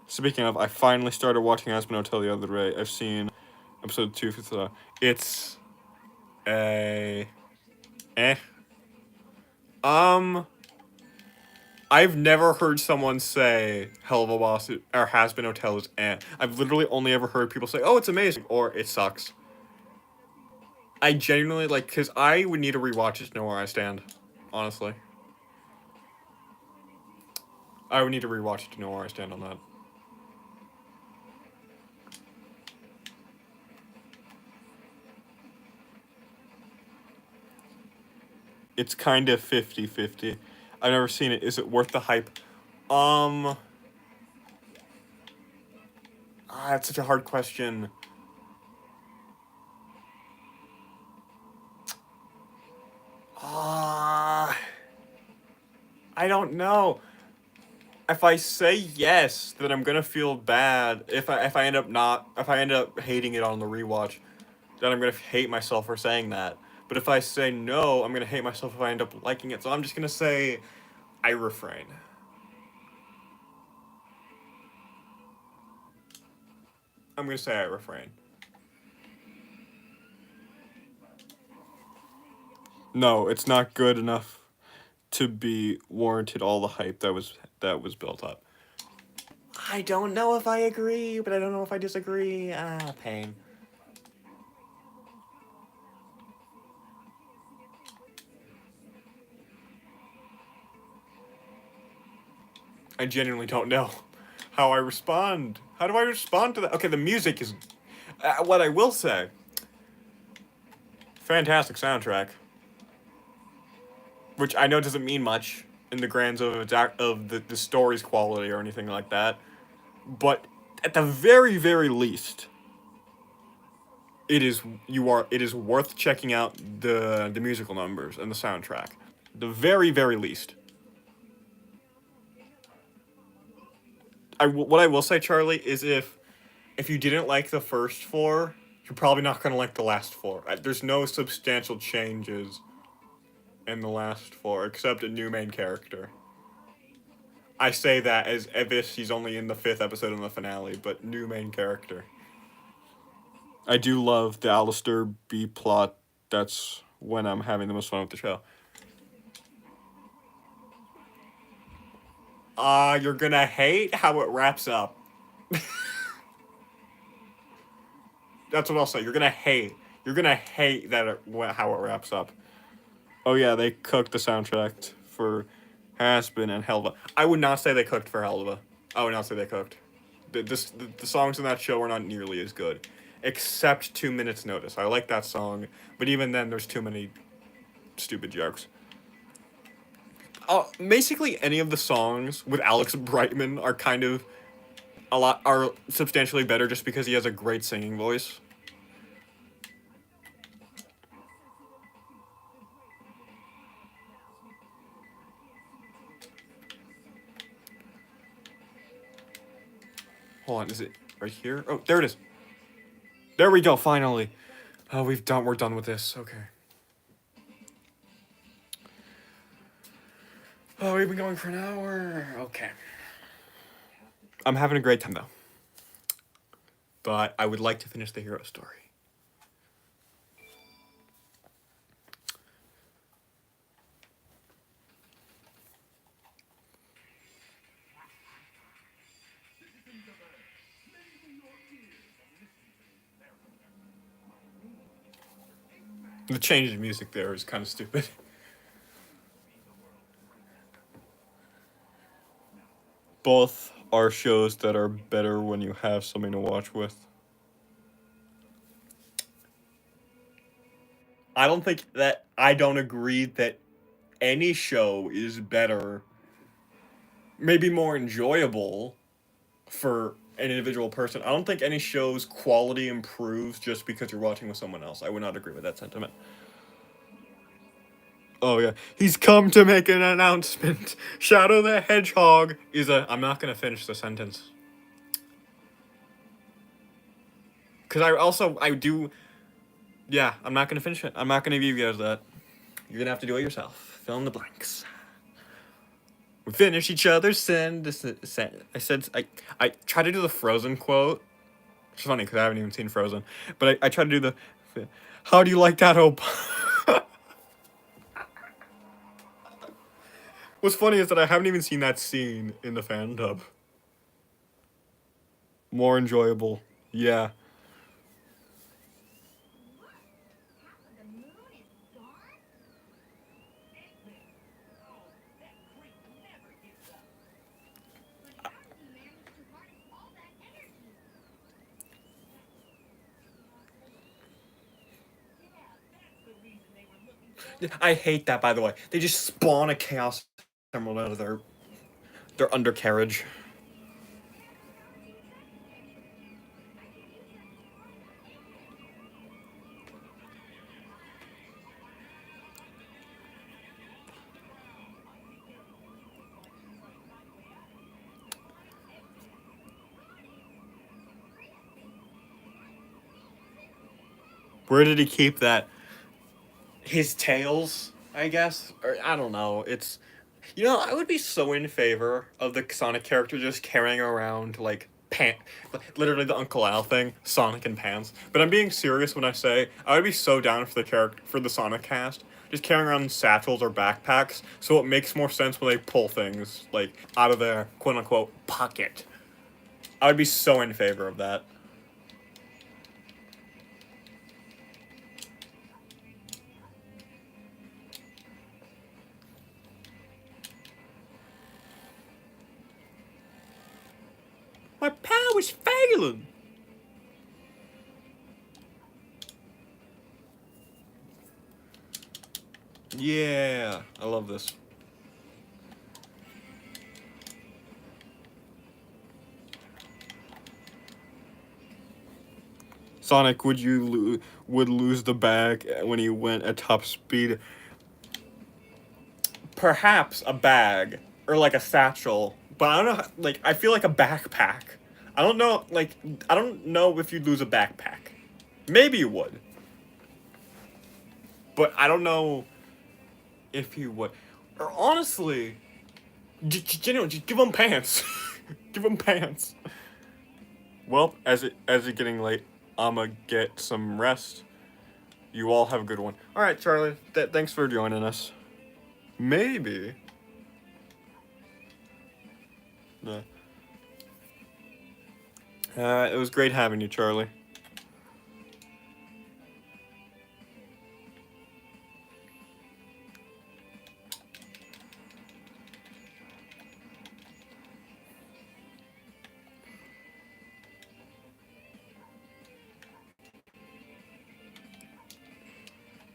Speaking of, I finally started watching Aspen Hotel the other day. I've seen episode 2. It's a... eh. I've never heard someone say Hell of a Boss or Has Been Hotel is eh. I've literally only ever heard people say, oh, it's amazing, or it sucks. I genuinely, like, because I would need to rewatch it to know where I stand, honestly. I would need to rewatch it to know where I stand on that. It's kind of 50-50. I've never seen it. Is it worth the hype? That's such a hard question. I don't know. If I say yes, then I'm gonna feel bad. If I end up hating it on the rewatch, then I'm gonna hate myself for saying that. But if I say no, I'm gonna hate myself if I end up liking it. So I'm just gonna say I refrain. I'm gonna say I refrain. No, it's not good enough to be warranted all the hype that was built up. I don't know if I agree, but I don't know if I disagree. Pain. I genuinely don't know how I respond. How do I respond to that? Okay, the music is... what I will say... fantastic soundtrack. Which I know doesn't mean much in the grand of the story's quality or anything like that. But at the very, very least, it is worth checking out the musical numbers and the soundtrack. The very, very least. What I will say, Charlie, is if you didn't like the first 4, you're probably not gonna like the last 4. There's no substantial changes in the last 4 except a new main character. I say that as if he's only in the 5th episode in the finale, but new main character. I do love the Alistair B plot. That's when I'm having the most fun with the show. You're gonna hate how it wraps up. That's what I'll say. You're gonna hate. You're gonna hate how it wraps up. Oh yeah, they cooked the soundtrack for Haspin and Helva. I would not say they cooked for Helva. I would not say they cooked. The songs in that show are not nearly as good, except 2 Minutes Notice. I like that song, but even then, there's too many stupid jokes. Basically, any of the songs with Alex Brightman are kind of are substantially better just because he has a great singing voice. Hold on, is it right here? Oh, there it is. There we go. Finally. Oh, we're done with this. Okay. Oh, we've been going for an hour. Okay. I'm having a great time though. But I would like to finish the hero story. The change in music there is kind of stupid. Both are shows that are better when you have something to watch with. I don't agree that any show is better, maybe more enjoyable for an individual person. I don't think any show's quality improves just because you're watching with someone else. I would not agree with that sentiment. Oh yeah, he's come to make an announcement. Shadow the Hedgehog is a. I'm not gonna finish the sentence. Cause I do. Yeah, I'm not gonna finish it. I'm not gonna give you guys that. You're gonna have to do it yourself. Fill in the blanks. We finish each other's I try to do the Frozen quote. It's funny because I haven't even seen Frozen, but I try to do the. How do you like that, Hope? What's funny is that I haven't even seen that scene in the fan dub. More enjoyable. Yeah. I hate that, by the way. They just spawn a Chaos Emerald out of their undercarriage. Where did he keep that? His tails, I guess? Or, I don't know. It's. You know, I would be so in favor of the Sonic character just carrying around, like, literally the Uncle Al thing, Sonic and pants. But I'm being serious when I say I would be so down for the Sonic cast, just carrying around satchels or backpacks, so it makes more sense when they pull things, like, out of their quote-unquote pocket. I would be so in favor of that. My power's failing! Yeah, I love this. Sonic, would lose the bag when he went at top speed? Perhaps a bag or like a satchel, but I don't know. Like I feel like a backpack. I don't know. Like I don't know if you'd lose a backpack. Maybe you would, but I don't know if you would. Or honestly, just give them pants. Give them pants. Well, as it getting late, I'ma get some rest. You all have a good one. All right, Charlie. Thanks for joining us. Maybe. Yeah. It was great having you, Charlie.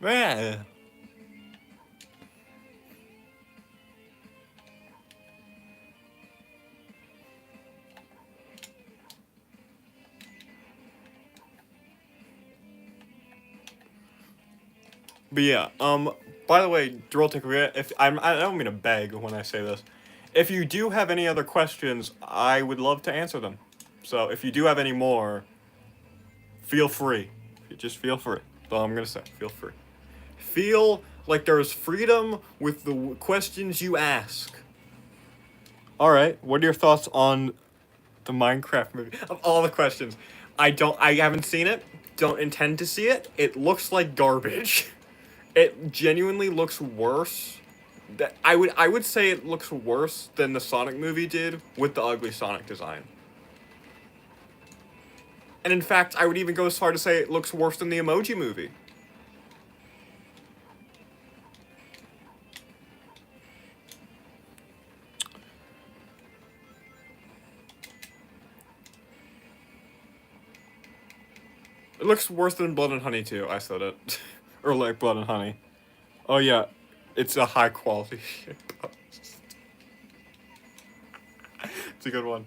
Yeah. But yeah, by the way, Drill Ticker, if I don't mean to beg when I say this. If you do have any other questions, I would love to answer them. So if you do have any more, feel free. Just feel free. That's all I'm gonna say. Feel free. Feel like there's freedom with the questions you ask. All right. What are your thoughts on the Minecraft movie? Of all the questions, I haven't seen it. Don't intend to see it. It looks like garbage. It genuinely looks worse. That I would say it looks worse than the Sonic movie did with the ugly Sonic design. And in fact, I would even go as far to say it looks worse than the Emoji movie. It looks worse than Blood and Honey too. I said it, or like Blood and Honey. Oh yeah, it's a high quality shitpost. It's a good one.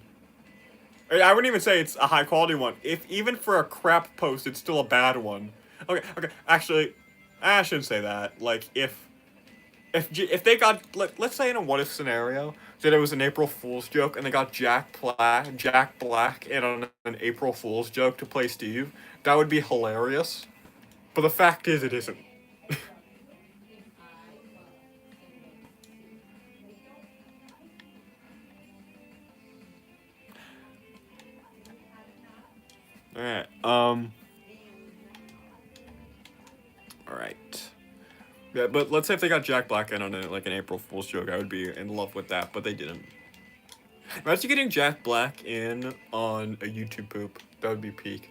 I wouldn't even say it's a high quality one. If even for a crap post, it's still a bad one. Okay, okay. Actually, I shouldn't say that. Like if they got let's say in a what if scenario that it was an April Fool's joke and they got Jack Black in on an April Fool's joke to play Steve, that would be hilarious. But the fact is, it isn't. All right. All right. Yeah, but let's say if they got Jack Black in on like an April Fool's joke, I would be in love with that. But they didn't. Imagine getting Jack Black in on a YouTube poop. That would be peak.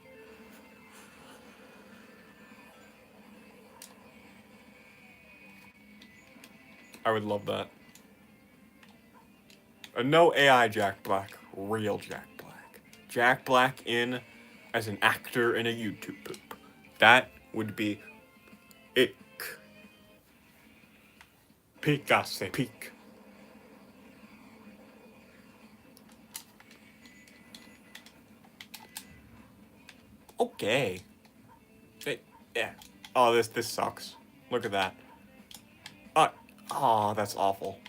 I would love that. No AI Jack Black, real Jack Black. Jack Black in as an actor in a YouTube poop. That would be ick. Peak, I say peak. Okay. Yeah. Oh, this sucks. Look at that. Oh, that's awful.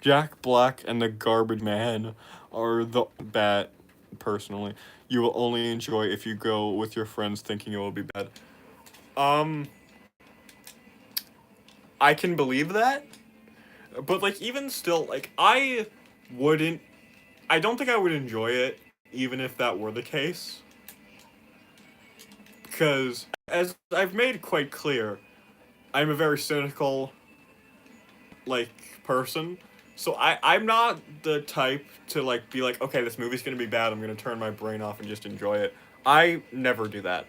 Jack Black and the Garbage Man are the bat. Personally, you will only enjoy if you go with your friends thinking it will be bad. Um, I can believe that, but like even still, like wouldn't. I don't think I would enjoy it even if that were the case. Because as I've made quite clear, I'm a very cynical like person. So I'm not the type to like be like, okay, this movie's gonna be bad, I'm gonna turn my brain off and just enjoy it. I never do that.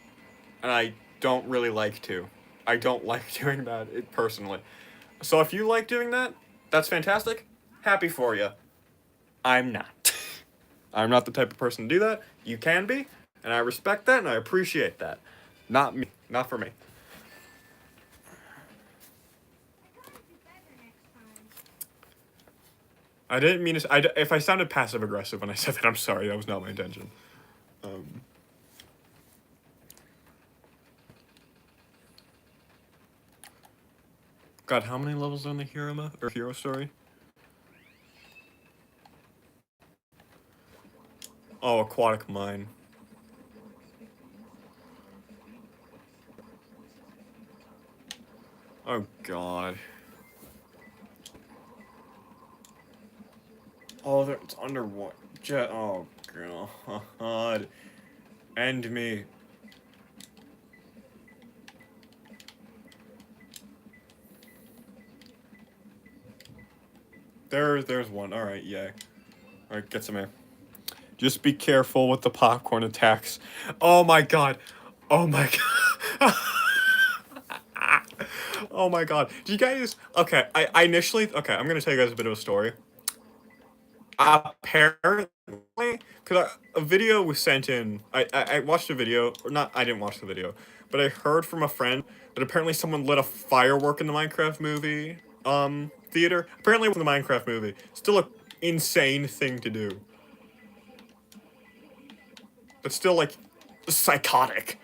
And I don't really like to. I don't like doing that personally. So if you like doing that, that's fantastic. Happy for you. I'm not. I'm not the type of person to do that. You can be, and I respect that and I appreciate that. Not me. Not for me. I didn't mean to. If I sounded passive aggressive when I said that, I'm sorry. That was not my intention. Um, God, how many levels on the hero story? Oh, aquatic mine. Oh God. Oh, it's underwater. Oh God. End me. There's one. All right, yay. All right, get some air. Just be careful with the popcorn attacks. Oh my God. Oh my god. Oh my god. Do you guys okay, I initially okay, I'm gonna tell you guys a bit of a story. Apparently, because a video was sent in. I watched a video, or not. I didn't watch the video, but I heard from a friend that apparently someone lit a firework in the Minecraft movie theater. Apparently, in the Minecraft movie, still a insane thing to do. But still like psychotic.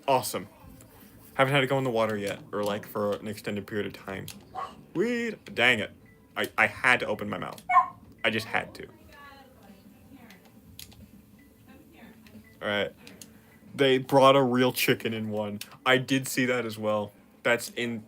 Awesome. Haven't had to go in the water yet, or like for an extended period of time. Weed. Dang it. I had to open my mouth. I just had to. All right. They brought a real chicken in one. I did see that as well. That's in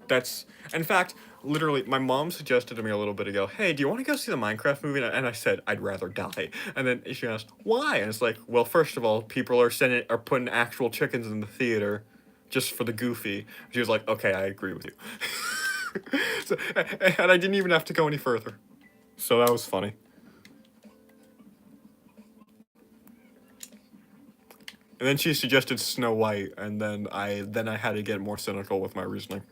fact, literally my mom suggested to me a little bit ago, "Hey, do you want to go see the Minecraft movie?" And I said, "I'd rather die." And then she asked, "Why?" And it's like, "Well, first of all, people are putting actual chickens in the theater just for the goofy." She was like, "Okay, I agree with you." So, and I didn't even have to go any further. So that was funny. And then she suggested Snow White, and then I had to get more cynical with my reasoning.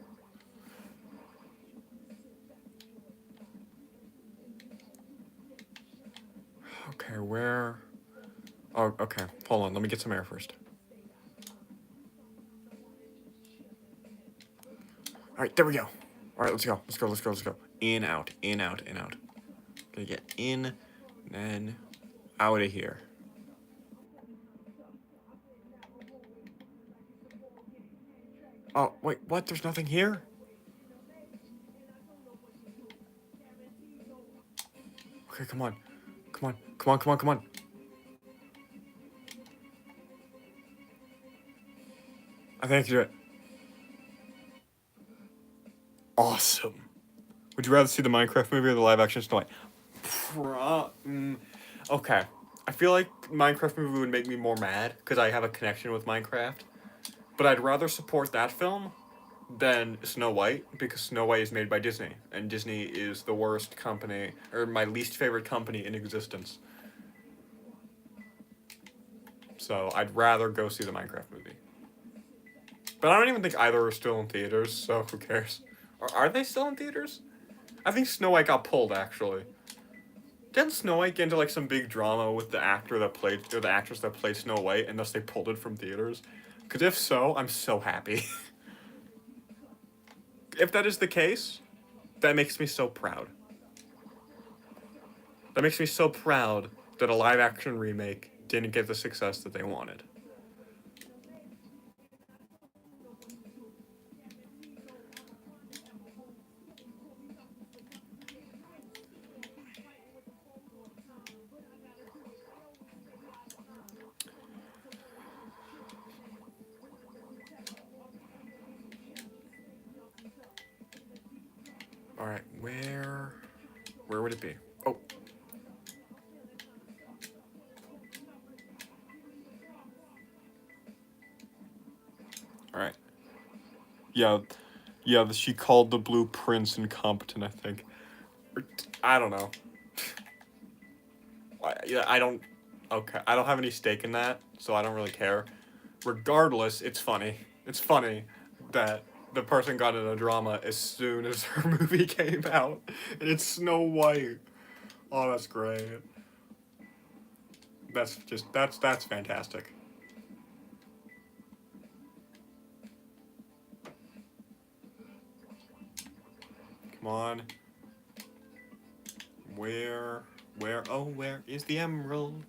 Okay, where? Oh, okay. Hold on. Let me get some air first. All right, there we go. All right, let's go. Let's go. Let's go. Let's go. In, out, in, out, in, out. Gonna get in, then out of here. Oh, wait, what? There's nothing here? Okay, come on. Come on. Come on, come on, come on. I think I can do it. Awesome. Would you rather see the Minecraft movie or the live action Snow White? Okay. I feel like Minecraft movie would make me more mad because I have a connection with Minecraft. But I'd rather support that film than Snow White because Snow White is made by Disney, and Disney is the worst company, or my least favorite company in existence. So I'd rather go see the Minecraft movie. But I don't even think either are still in theaters, so who cares? Or are they still in theaters? I think Snow White got pulled actually. Didn't Snow White get into like some big drama with the actor that played or the actress that played Snow White, and thus they pulled it from theaters? Because if so, I'm so happy. If that is the case, that makes me so proud. That makes me so proud that a live action remake didn't get the success that they wanted. All right, where would it be? Oh, all right. Yeah, yeah. She called the Blue Prince incompetent. I think. I don't know. Yeah, I don't. Okay, I don't have any stake in that, so I don't really care. Regardless, it's funny. It's funny that the person got in a drama as soon as her movie came out, and it's Snow White. Oh, that's great. That's fantastic. Come on. Where oh where is the emerald?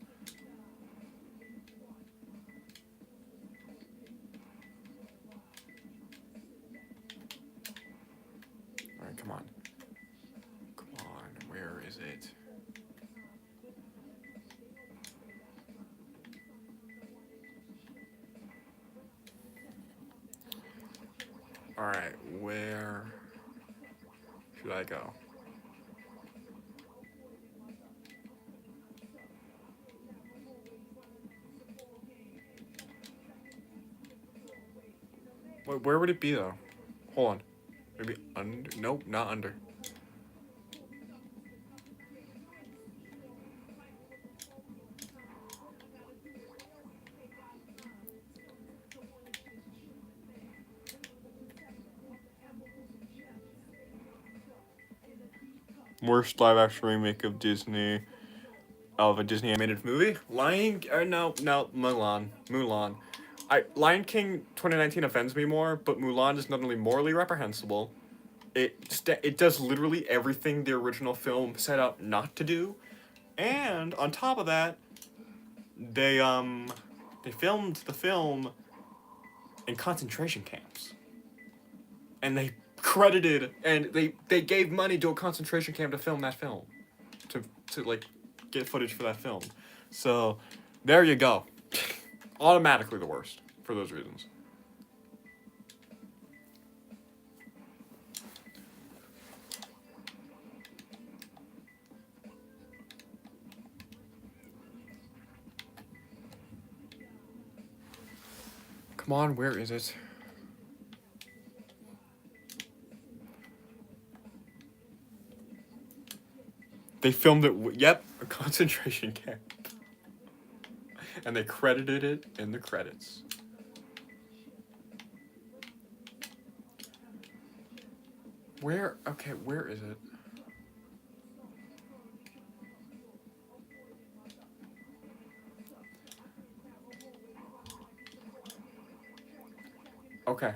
Alright, come on. Come on, where is it? Alright, where should I go? Where would it be though? Hold on. Maybe under? Nope, not under. Worst live action remake of Disney. Of a Disney animated movie? No, Mulan. Lion King 2019 offends me more, but Mulan is not only morally reprehensible, it does literally everything the original film set out not to do, and on top of that, they filmed the film in concentration camps, and they gave money to a concentration camp to film that film, to like get footage for that film, so there you go, automatically the worst for those reasons. Come on, where is it? They filmed it, yep, a concentration camp. And they credited it in the credits. Where is it? Okay.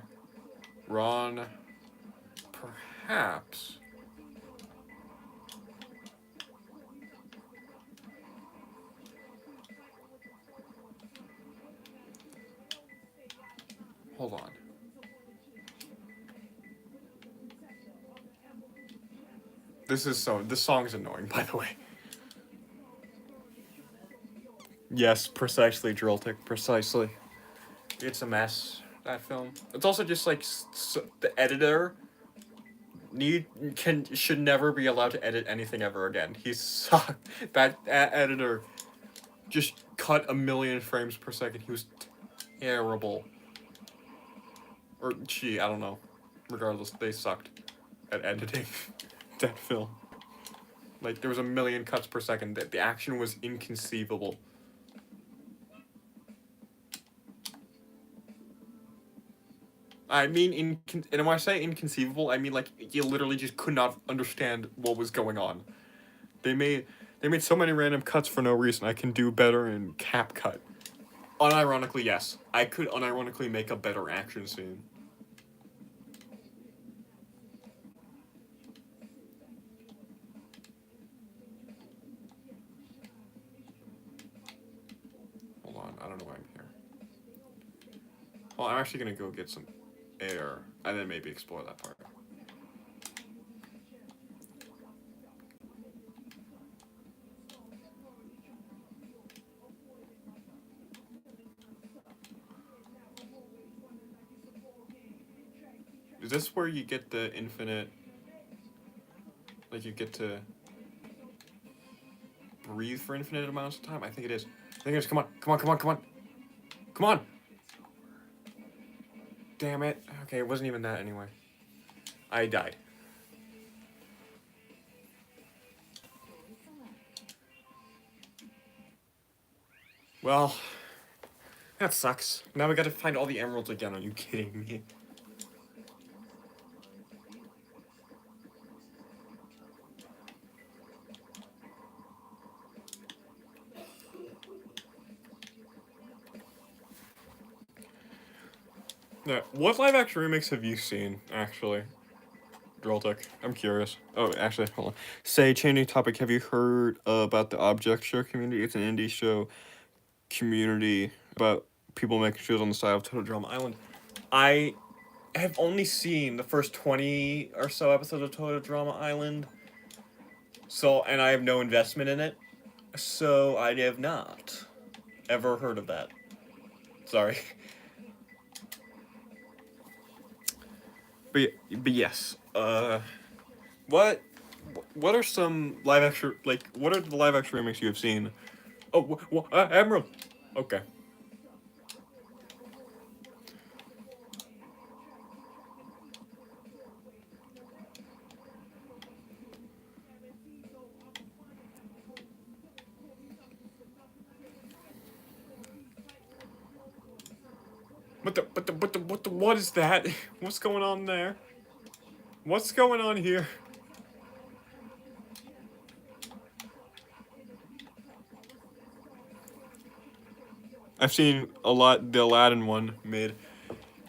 Ron, perhaps. Hold on. This song is annoying, by the way. Yes, precisely, Drilltick, precisely. It's a mess, that film. It's also just like the editor should never be allowed to edit anything ever again. He sucked. That editor just cut 1,000,000 frames per second. He was terrible. Or she, I don't know. Regardless, they sucked at editing that film. Like, there was 1,000,000 cuts per second. The action was inconceivable. I mean, and when I say inconceivable, I mean, like, you literally just could not understand what was going on. They made so many random cuts for no reason. I can do better in CapCut. Unironically, yes. I could unironically make a better action scene. Hold on, I don't know why I'm here. Well, I'm actually gonna go get some air, and then maybe explore that part. Is this where you get the infinite, like, you get to breathe for infinite amounts of time? I think it is. Come on. Come on! Damn it. Okay, it wasn't even that anyway. I died. Well, that sucks. Now we gotta find all the emeralds again. Are you kidding me? Yeah, what live action remakes have you seen, actually? Droltec, I'm curious. Oh, actually, hold on. Say, changing topic, have you heard about the Object Show community? It's an indie show community about people making shows on the side of Total Drama Island. I have only seen the first 20 or so episodes of Total Drama Island. So, and I have no investment in it. So, I have not ever heard of that. Sorry. But yes, what are some live action, like, what are the live action remakes you have seen? Oh, Emerald! Okay. what is that? What's going on there? What's going on here? I've seen a lot, the Aladdin one made.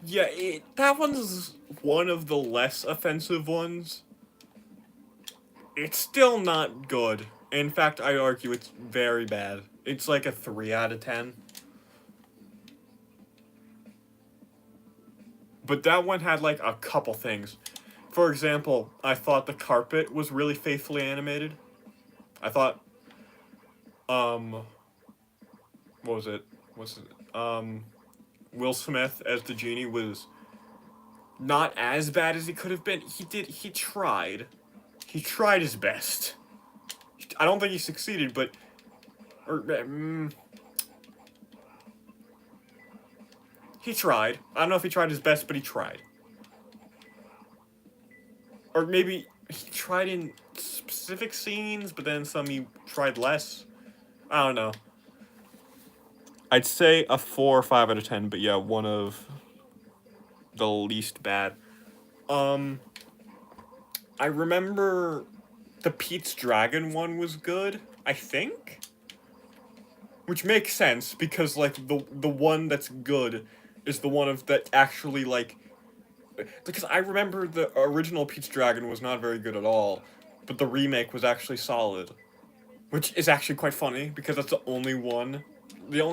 Yeah, that one's one of the less offensive ones. It's still not good. In fact, I argue it's very bad. It's like a 3 out of 10. But that one had like a couple things. For example, I thought the carpet was really faithfully animated. I thought, what was it? Will Smith as the genie was not as bad as he could have been. He tried. He tried his best. I don't think he succeeded, but, he tried. I don't know if he tried his best, but he tried. Or maybe he tried in specific scenes, but then some he tried less. I don't know. I'd say a 4 or 5 out of 10, but yeah, one of the least bad. I remember the Pete's Dragon one was good, I think? Which makes sense, because, like, the one that's good is the one of that actually, like... Because I remember the original Pete's Dragon was not very good at all, but the remake was actually solid. Which is actually quite funny, because that's the only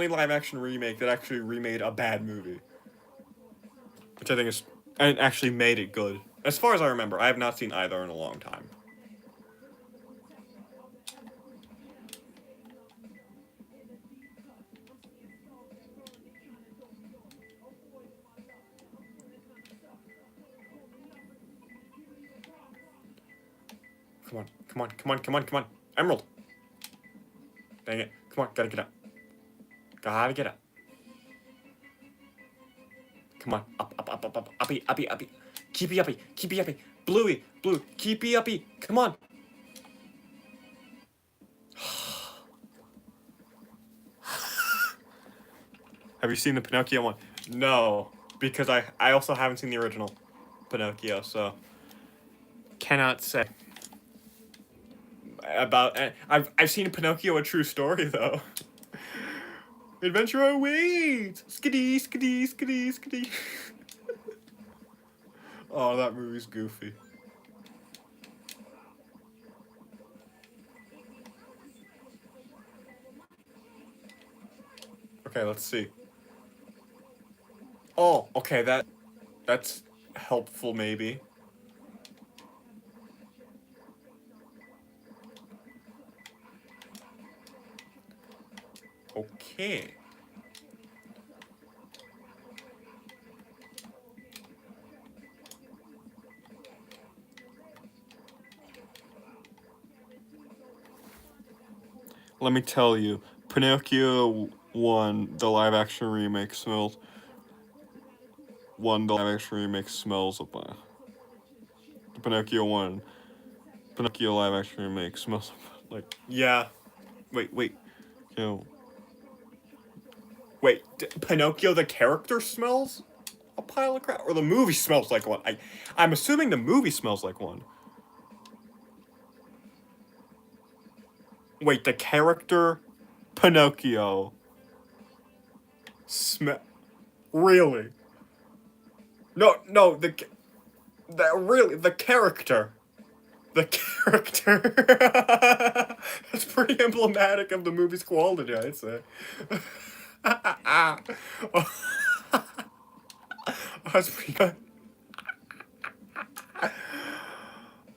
live-action remake that actually remade a bad movie. Which I think is... and actually made it good. As far as I remember, I have not seen either in a long time. Come on, come on, come on, come on, come on. Emerald! Dang it. Come on, gotta get up. Gotta get up. Come on, up, up, up, up, up, uppy, uppy, uppy. Keepy uppy, keepy uppy. Bluey, blue, keepy uppy. Come on. Have you seen the Pinocchio one? No, because I also haven't seen the original Pinocchio, so cannot say. About I've seen Pinocchio: A True Story though. Adventure awaits! Skiddy, skiddy, skiddy, skiddy. Oh, that movie's goofy. Okay, let's see. Oh, okay, that's helpful maybe. Okay. Let me tell you, Pinocchio 1, the live-action remake smells... the live-action remake smells of... the Pinocchio 1, Pinocchio live-action remake smells like... Yeah. Wait. You know... Wait, Pinocchio the character smells a pile of crap? Or the movie smells like one? I'm assuming the movie smells like one. Wait, the character Pinocchio really? No, really, the character. The character. That's pretty emblematic of the movie's quality, I'd say. That's pretty good.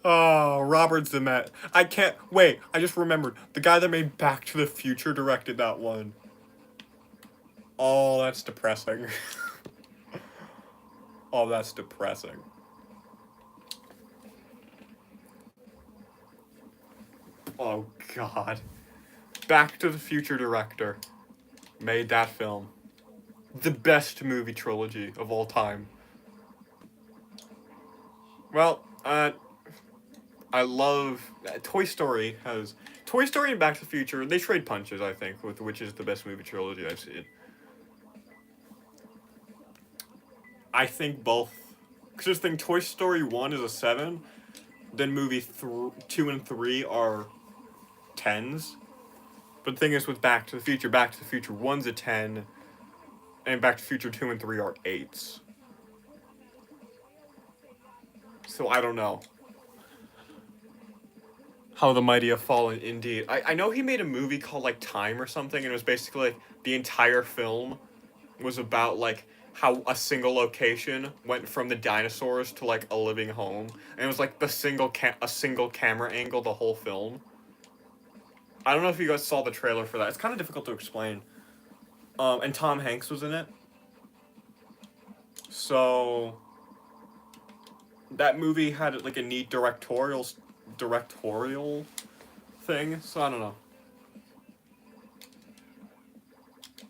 Oh, Robert Zemeckis. I can't... Wait, I just remembered. The guy that made Back to the Future directed that one. Oh, that's depressing. Oh, that's depressing. Oh, God. Back to the Future director made that film. The best movie trilogy of all time. Well, I love... Toy Story has... Toy Story and Back to the Future, they trade punches, I think, with which is the best movie trilogy I've seen. I think both. Because just think Toy Story 1 is a 7, then movie 2 and 3 are 10s. But the thing is with Back to the Future 1's a 10, and Back to the Future 2 and 3 are 8s. So I don't know how the mighty have fallen indeed. I know he made a movie called like Time or something, and it was basically like the entire film was about like how a single location went from the dinosaurs to like a living home, and it was like a single camera angle the whole film. I don't know if you guys saw the trailer for that. It's kind of difficult to explain. And Tom Hanks was in it. So that movie had like a neat directorial thing. So I don't know.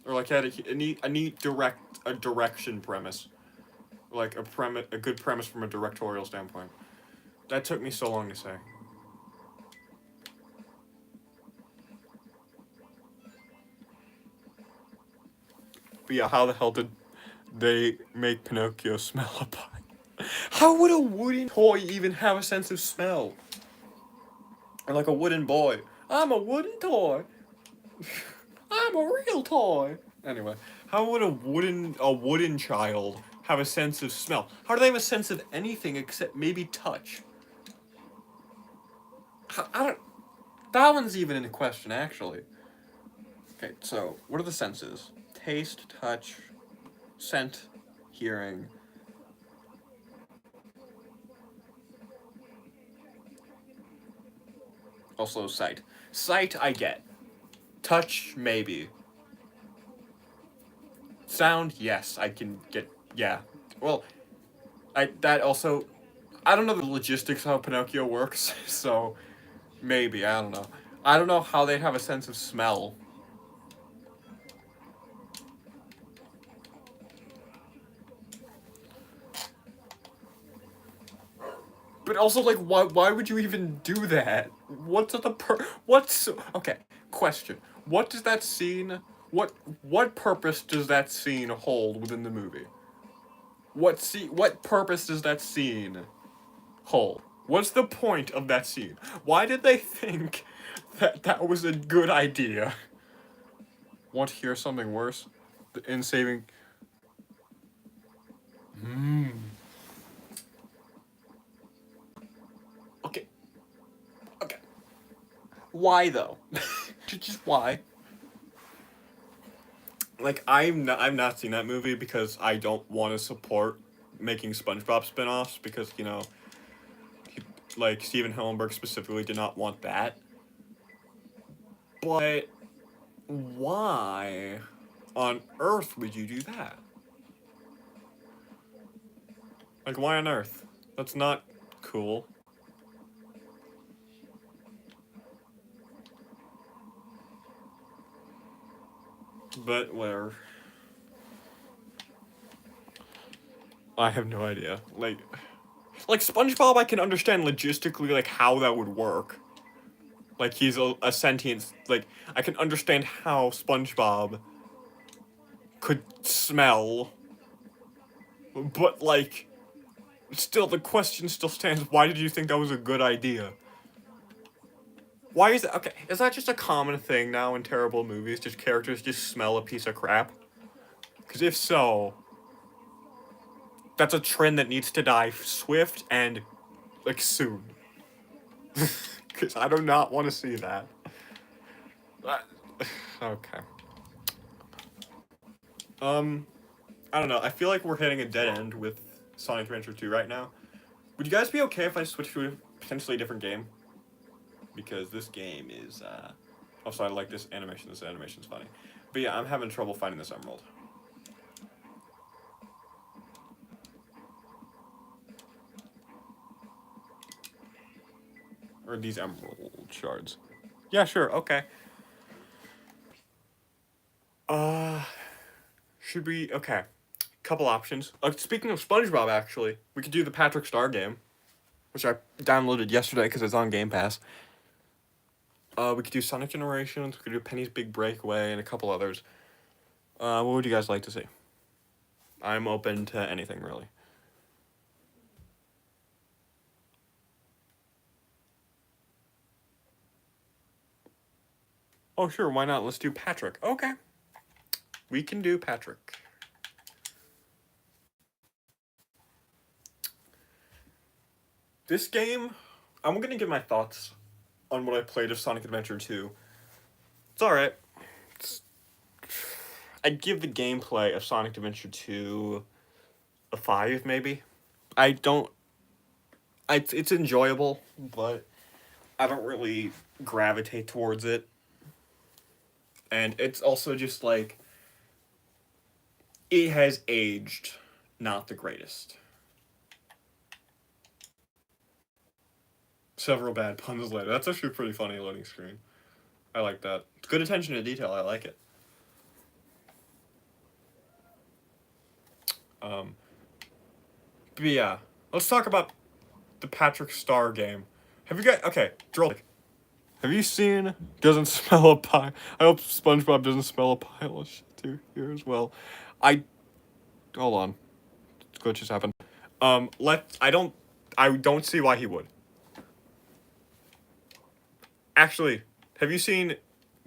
Or like had a neat direction premise. Like a good premise from a directorial standpoint. That took me so long to say. But yeah, how the hell did they make Pinocchio smell a pie? How would a wooden toy even have a sense of smell? Or like a wooden boy. I'm a wooden toy. I'm a real toy. Anyway, how would a wooden child have a sense of smell? How do they have a sense of anything except maybe touch? I don't. That one's even in question, actually. Okay, so what are the senses? Taste, touch, scent, hearing. Also sight. Sight, I get. Touch, maybe. Sound, yes, I can get. Yeah. Well, I don't know the logistics of how Pinocchio works, so maybe, I don't know. I don't know how they'd have a sense of smell. But also, like, why would you even do that? Okay, question. What does that scene, what purpose does that scene hold within the movie? What purpose does that scene hold? What's the point of that scene? Why did they think that was a good idea? Want to hear something worse? In saving... Okay. Okay. Why though? Just why? Like I've not seen that movie because I don't want to support making SpongeBob spin-offs because like Steven Hillenburg specifically did not want that. But why on earth would you do that? Like why on earth? That's not cool. But whatever. I have no idea. Like SpongeBob, I can understand logistically like how that would work. Like he's a sentient. Like I can understand how SpongeBob could smell. But like, still the question still stands. Why did you think that was a good idea? Why is that? Okay, is that just a common thing now in terrible movies? Just characters just smell a piece of crap? Because if so, that's a trend that needs to die swift and, like, soon. Because I do not want to see that. Okay. I don't know. I feel like we're hitting a dead end with Sonic Adventure 2 right now. Would you guys be okay if I switch to a potentially different game? Because this game is, Also, I like this animation. This animation's funny. But yeah, I'm having trouble finding this emerald. Or these emerald shards. Yeah, sure, okay. Should we... Okay. Couple options. Speaking of SpongeBob, actually, we could do the Patrick Star game, which I downloaded yesterday because it's on Game Pass. We could do Sonic Generations, we could do Penny's Big Breakaway, and a couple others. What would you guys like to see? I'm open to anything, really. Oh, sure, why not? Let's do Patrick. Okay. We can do Patrick. This game, I'm gonna give my thoughts on what I played of Sonic Adventure 2. It's alright. I'd give the gameplay of Sonic Adventure 2 a 5, maybe. I don't. It's enjoyable, but I don't really gravitate towards it. And it's also just like. It has aged not the greatest. Several bad puns later. That's actually a pretty funny loading screen. I like that. It's good attention to detail. I like it. But yeah, let's talk about the Patrick Star game. Have you guys? Okay, Droll. Have you seen Doesn't Smell a Pie? I hope SpongeBob doesn't smell a pile of shit too here as well. Hold on. Glitches happen. I don't see why he would. Actually, have you seen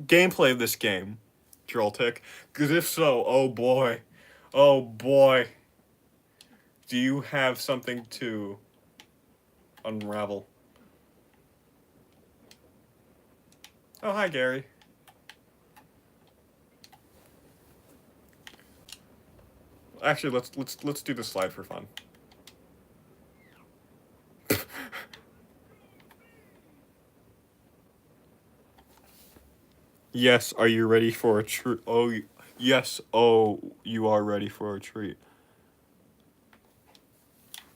gameplay of this game, Droltic? Because if so, oh boy. Oh boy. Do you have something to unravel? Oh, hi, Gary. Actually, let's do the slide for fun. Yes, are you ready for a treat? Oh, yes. Oh, you are ready for a treat.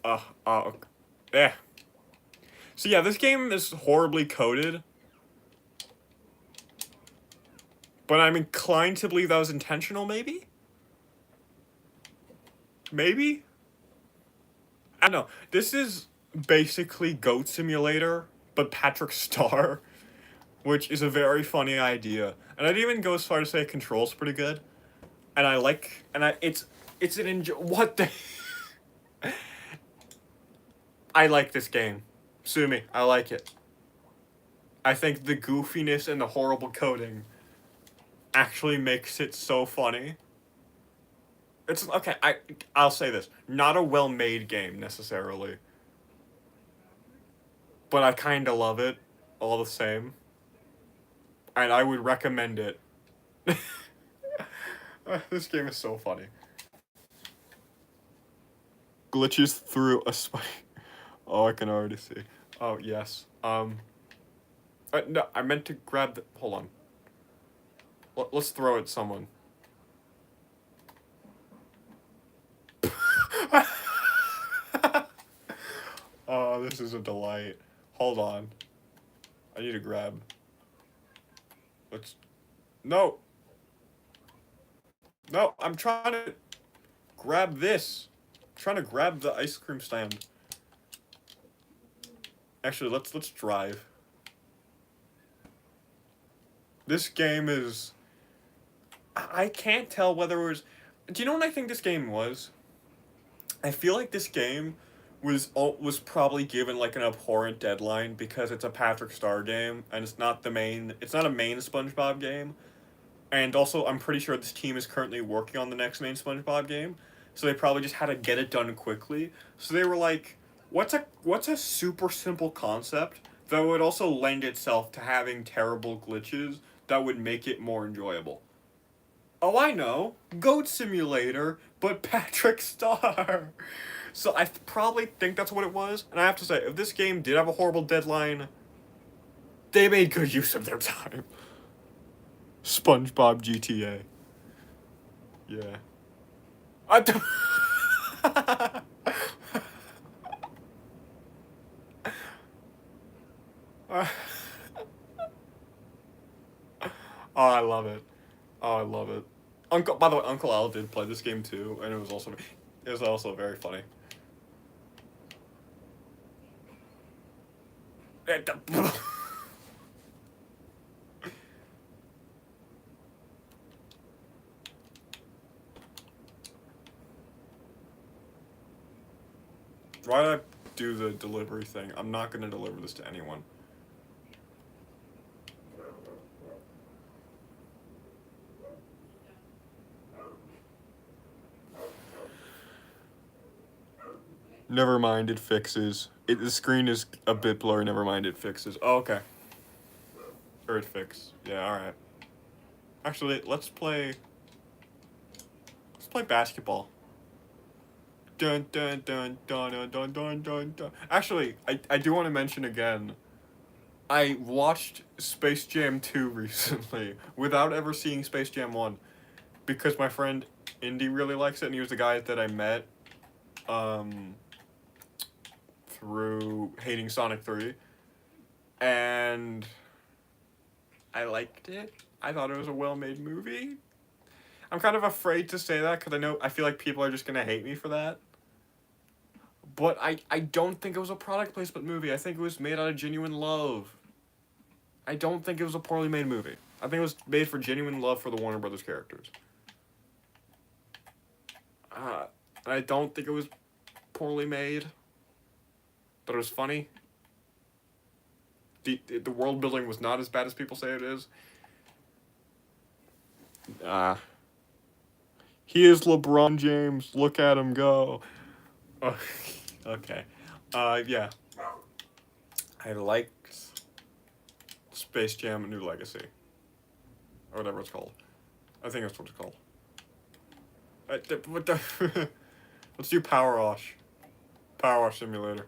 Yeah. So yeah, this game is horribly coded. But I'm inclined to believe that was intentional, maybe? Maybe? I don't know. This is basically Goat Simulator, but Patrick Star, which is a very funny idea. And I'd even go as far to say it controls pretty good. And I like, and I, it's an what the? I like this game. Sue me, I like it. I think the goofiness and the horrible coding actually makes it so funny. It's okay. I'll say this: not a well-made game necessarily, but I kind of love it all the same, and I would recommend it. This game is so funny. Glitches through a spike. Oh, I can already see. Oh yes. No, I meant to grab the. Hold on. Let's throw it at someone. Oh, this is a delight. Hold on. I need to grab. Let's. No. No, I'm trying to grab this. I'm trying to grab the ice cream stand. Actually, let's drive. This game is. I can't tell whether it was. Do you know what I think this game was? I feel like this game was probably given like an abhorrent deadline because it's a Patrick Star game and it's not the main. It's not a main SpongeBob game, and also I'm pretty sure this team is currently working on the next main SpongeBob game, so they probably just had to get it done quickly. So they were like, what's a super simple concept that would also lend itself to having terrible glitches that would make it more enjoyable? Oh, I know. Goat Simulator, but Patrick Star. So I probably think that's what it was. And I have to say, if this game did have a horrible deadline, they made good use of their time. SpongeBob GTA. Yeah. I don't... Oh, I love it. Oh, I love it. By the way, Uncle Al did play this game too, and it was also very funny. Why did I do the delivery thing? I'm not gonna deliver this to anyone. Never mind, it fixes. The screen is a bit blurry, never mind, it fixes. Oh, okay. Or it fixed. Yeah, alright. Actually, let's play basketball. Dun dun dun dun dun dun dun dun dun. Actually, I do want to mention again, I watched Space Jam 2 recently without ever seeing Space Jam 1 because my friend Indy really likes it and he was the guy that I met through hating Sonic 3 and I liked it. I thought it was a well-made movie. I'm kind of afraid to say that because I feel like people are just going to hate me for that. But I don't think it was a product placement movie. I think it was made out of genuine love. I don't think it was a poorly made movie. I think it was made for genuine love for the Warner Brothers characters. I don't think it was poorly made. But it was funny. The world building was not as bad as people say it is. He is LeBron James. Look at him go. Okay. Yeah. I liked Space Jam: A New Legacy. Or whatever it's called. I think that's what it's called. Let's do Power Wash. Power Wash Simulator.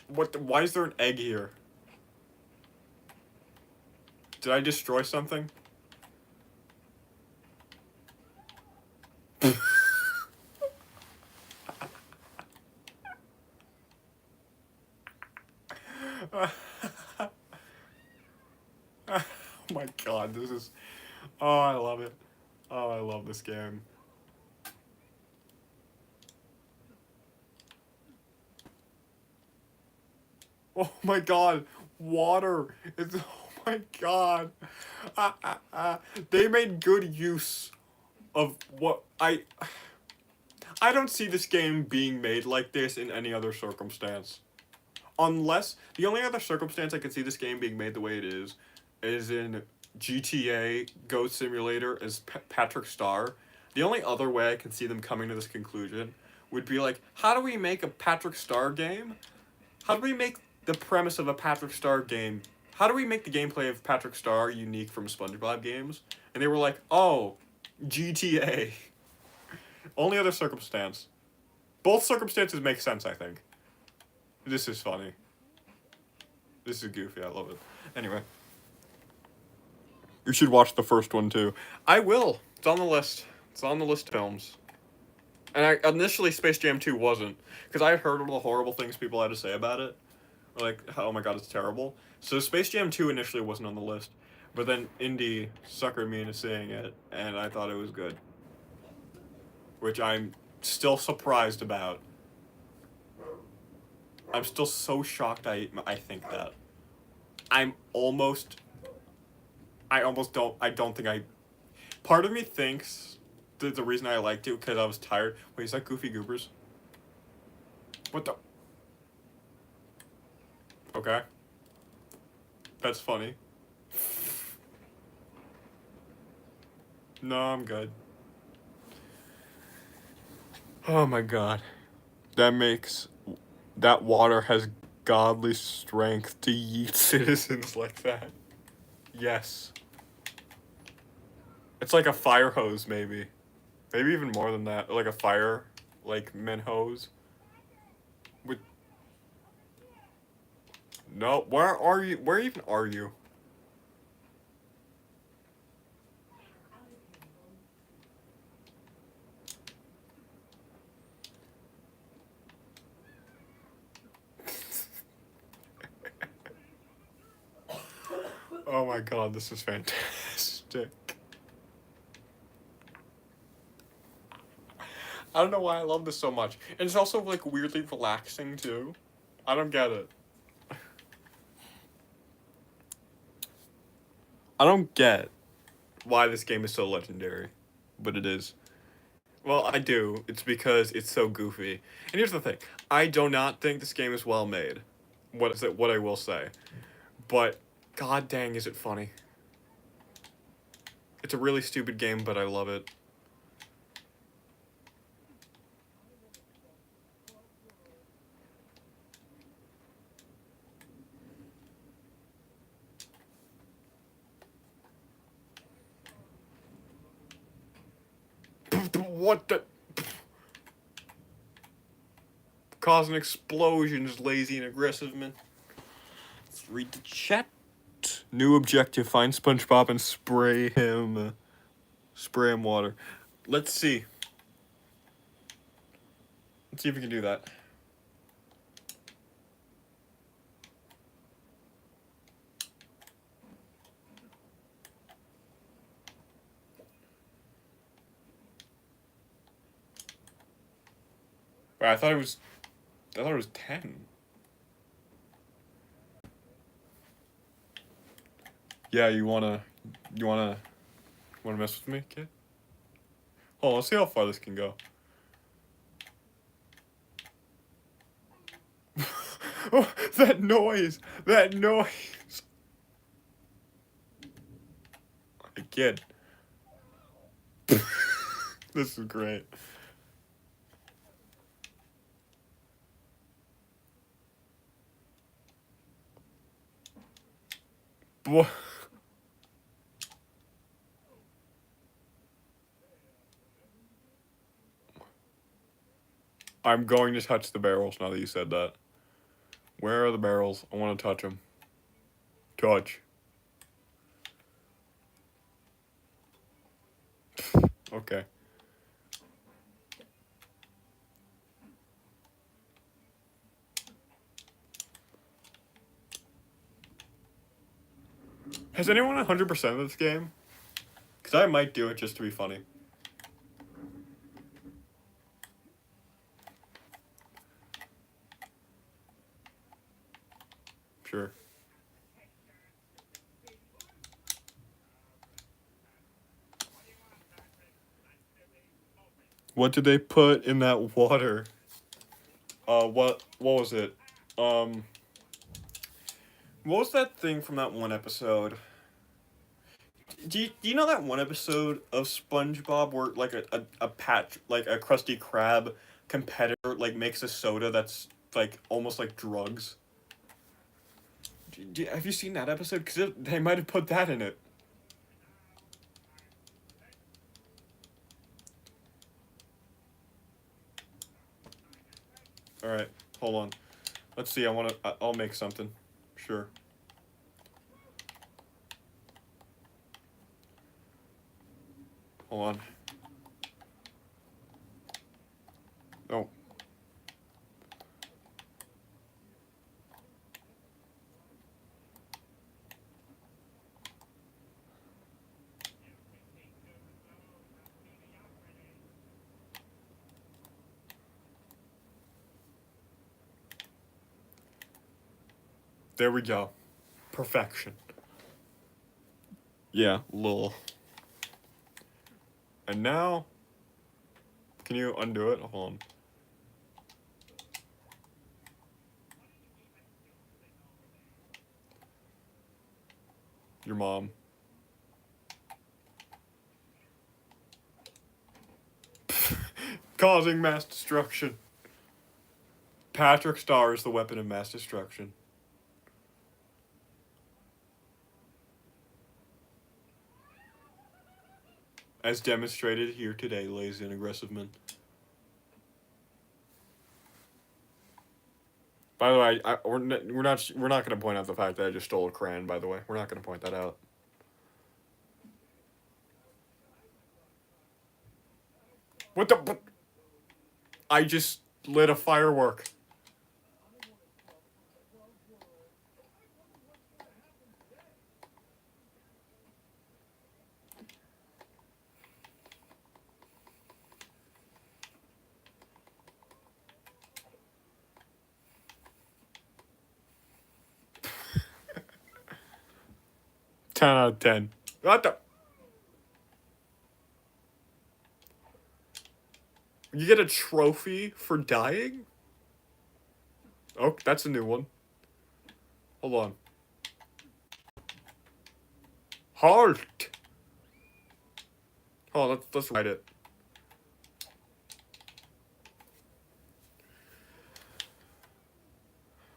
Why is there an egg here? Did I destroy something? Oh my god, this is... Oh, I love it. Oh, I love this game. Oh my god, water! It's... Oh my god. They made good use of what I don't see this game being made like this in any other circumstance. Unless, the only other circumstance I could see this game being made the way it is in GTA Goat Simulator as Patrick Star. The only other way I can see them coming to this conclusion would be like, how do we make a Patrick Star game? How do we make the premise of a Patrick Star game? How do we make the gameplay of Patrick Star unique from SpongeBob games? And they were like, oh, GTA. Only other circumstance. Both circumstances make sense, I think. This is funny. This is goofy, I love it. Anyway. You should watch the first one, too. I will. It's on the list. It's on the list of films. And initially Space Jam 2 wasn't. Because I had heard all the horrible things people had to say about it. Like, oh my god, it's terrible. So Space Jam 2 initially wasn't on the list. But then Indy suckered me into seeing it, and I thought it was good. Which I'm still surprised about. I'm still so shocked I think that. I don't think I... Part of me thinks that the reason I liked it because I was tired... Wait, is that Goofy Goobers? What the... Okay. That's funny. No, I'm good. Oh my god. That water has godly strength to yeet citizens like that. Yes. It's like a fire hose, maybe. Maybe even more than that. Like a fire, like, men hose. With... No, where are you? Where even are you? Oh my god, this is fantastic. I don't know why I love this so much. And it's also, like, weirdly relaxing, too. I don't get it. I don't get why this game is so legendary. But it is. Well, I do. It's because it's so goofy. And here's the thing: I do not think this game is well made. What is it? What I will say, but god dang, is it funny? It's a really stupid game, but I love it. What the? Causing explosions, lazy and aggressive man. Let's read the chat. New objective: find SpongeBob and spray him. Spray him water. Let's see. Let's see if we can do that. Wait, I thought it was 10. Yeah, you wanna mess with me, kid? Hold on, let's see how far this can go. Oh, that noise! That noise! Kid. This is great. What? I'm going to touch the barrels now that you said that. Where are the barrels? I want to touch them. Touch. Okay. Has anyone 100% of this game? Because I might do it just to be funny. Sure. What did they put in that water? What was it? What was that thing from that one episode? Do you know that one episode of SpongeBob where like a patch like a Krusty Krab competitor like makes a soda that's like almost like drugs? Have you seen that episode? Because they might have put that in it. All right, hold on. Let's see. I'll make something. Sure. Hold on. Oh. There we go. Perfection. Yeah, lol. And now, can you undo it? Hold on. Your mom. Causing mass destruction. Patrick Star is the weapon of mass destruction. As demonstrated here today, lazy and aggressive men. By the way, we're not going to point out the fact that I just stole a crayon. By the way, we're not going to point that out. What the? I just lit a firework. Ten out of 10. What the? You get a trophy for dying? Oh, that's a new one. Hold on. Halt! Oh, let's write it.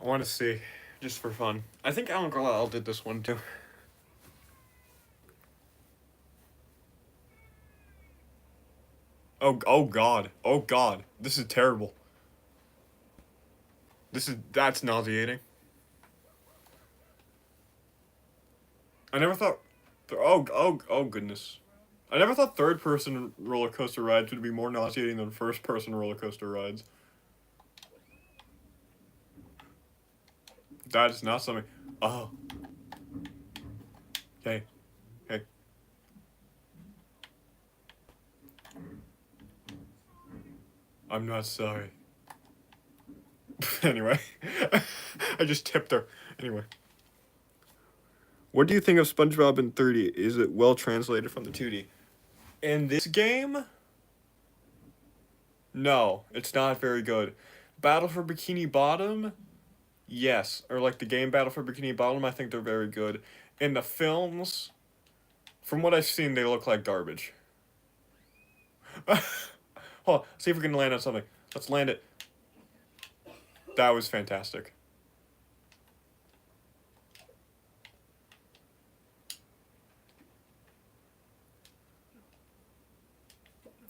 I want to see, just for fun. I think Alan Carlisle did this one too. Oh God. Oh God. This is terrible. That's nauseating. I never thought, oh goodness. I never thought third-person roller coaster rides would be more nauseating than first-person roller coaster rides. That is not something. Oh. Hey. Hey. I'm not sorry. Anyway. I just tipped her. Anyway. What do you think of SpongeBob in 3D? Is it well translated from the 2D? In this game? No, it's not very good. Battle for Bikini Bottom? Yes. Or like the game Battle for Bikini Bottom, I think they're very good. In the films, from what I've seen, they look like garbage. Hold on, see if we can land on something. Let's land it. That was fantastic.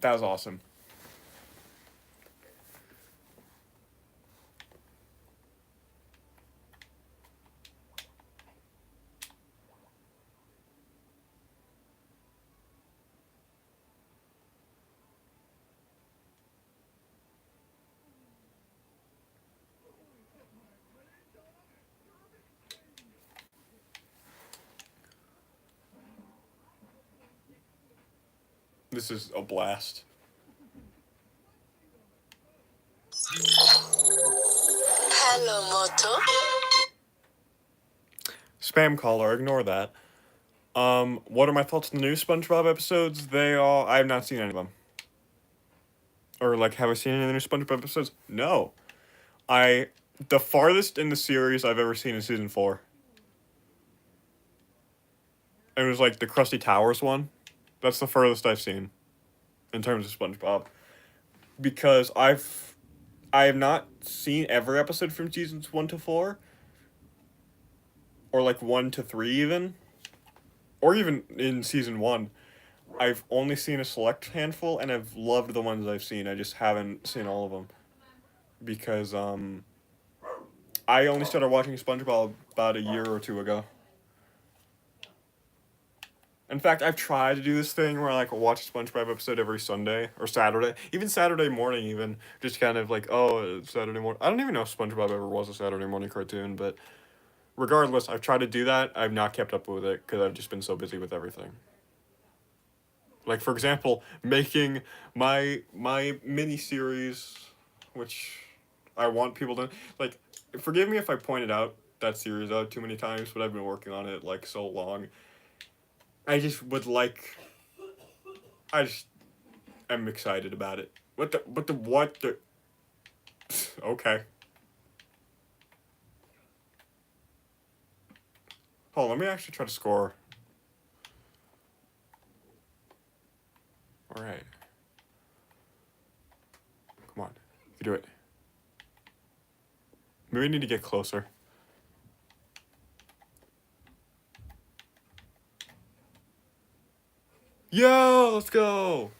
That was awesome. This is a blast. Hello, Moto. Spam caller, ignore that. What are my thoughts on the new SpongeBob episodes? I have not seen any of them. Or, like, have I seen any of the new SpongeBob episodes? No. The farthest in the series I've ever seen is season 4. It was, like, the Krusty Towers one. That's the furthest I've seen in terms of SpongeBob. Because I have not seen every episode from seasons 1 to 4. Or, like, 1 to 3 even. Or even in season 1. I've only seen a select handful, and I've loved the ones I've seen. I just haven't seen all of them. Because, I only started watching SpongeBob about a year or two ago. In fact, I've tried to do this thing where I, like, watch a SpongeBob episode every Sunday, or Saturday. Even Saturday morning, even. Just kind of like, oh, it's Saturday morning. I don't even know if SpongeBob ever was a Saturday morning cartoon, but regardless, I've tried to do that. I've not kept up with it, because I've just been so busy with everything. Like, for example, making my mini-series, which I want people to, like, forgive me if I pointed out that series out too many times, but I've been working on it, like, so long. I just would like, I just am excited about it. What the, okay. Hold on, let me actually try to score. Alright. Come on, you can do it. Maybe we need to get closer. Yo, let's go!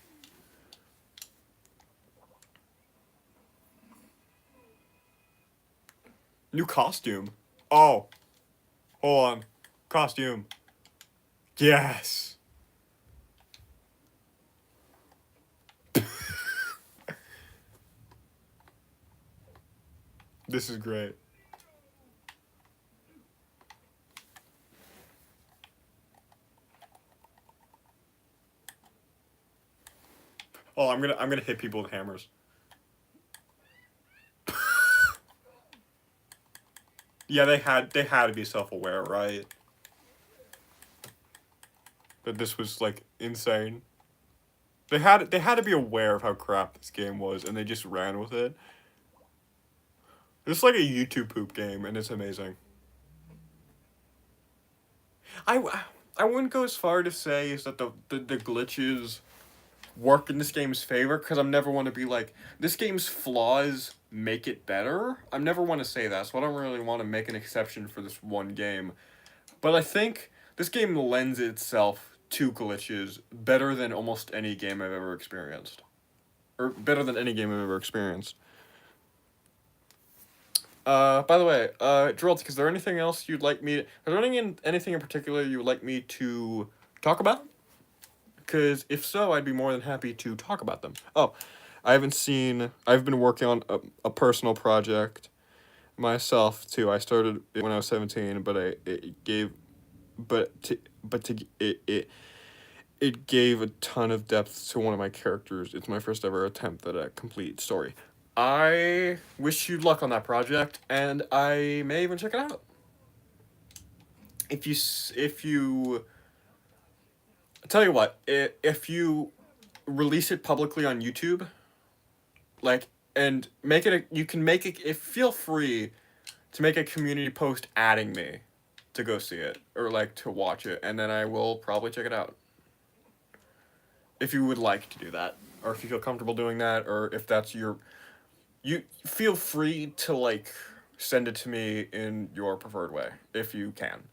New costume. Oh. Hold on. Costume. Yes! This is great. Oh, I'm gonna hit people with hammers. Yeah, they had to be self-aware, right? That this was, like, insane. They had to be aware of how crap this game was, and they just ran with it. It's like a YouTube poop game, and it's amazing. I, I wouldn't go as far to say is that the glitches work in this game's favor, because I'm never want to be like, this game's flaws make it better. I never want to say that, so I don't really want to make an exception for this one game. But I think this game lends itself to glitches better than almost any game I've ever experienced. Or better than any game I've ever experienced. By the way, Droltic, is there anything else you'd like me to... Is there anything in particular you would like me to talk about? Because if so, I'd be more than happy to talk about them. Oh, I've been working on a personal project myself, too. I started it when I was 17, but it gave a ton of depth to one of my characters. It's my first ever attempt at a complete story. I wish you luck on that project, and I may even check it out. If you tell you what, if you release it publicly on YouTube, like, and you can make it, if feel free to make a community post adding me to go see it, or like to watch it, and then I will probably check it out. If you would like to do that, or if you feel comfortable doing that, or if that's you feel free to like send it to me in your preferred way, if you can.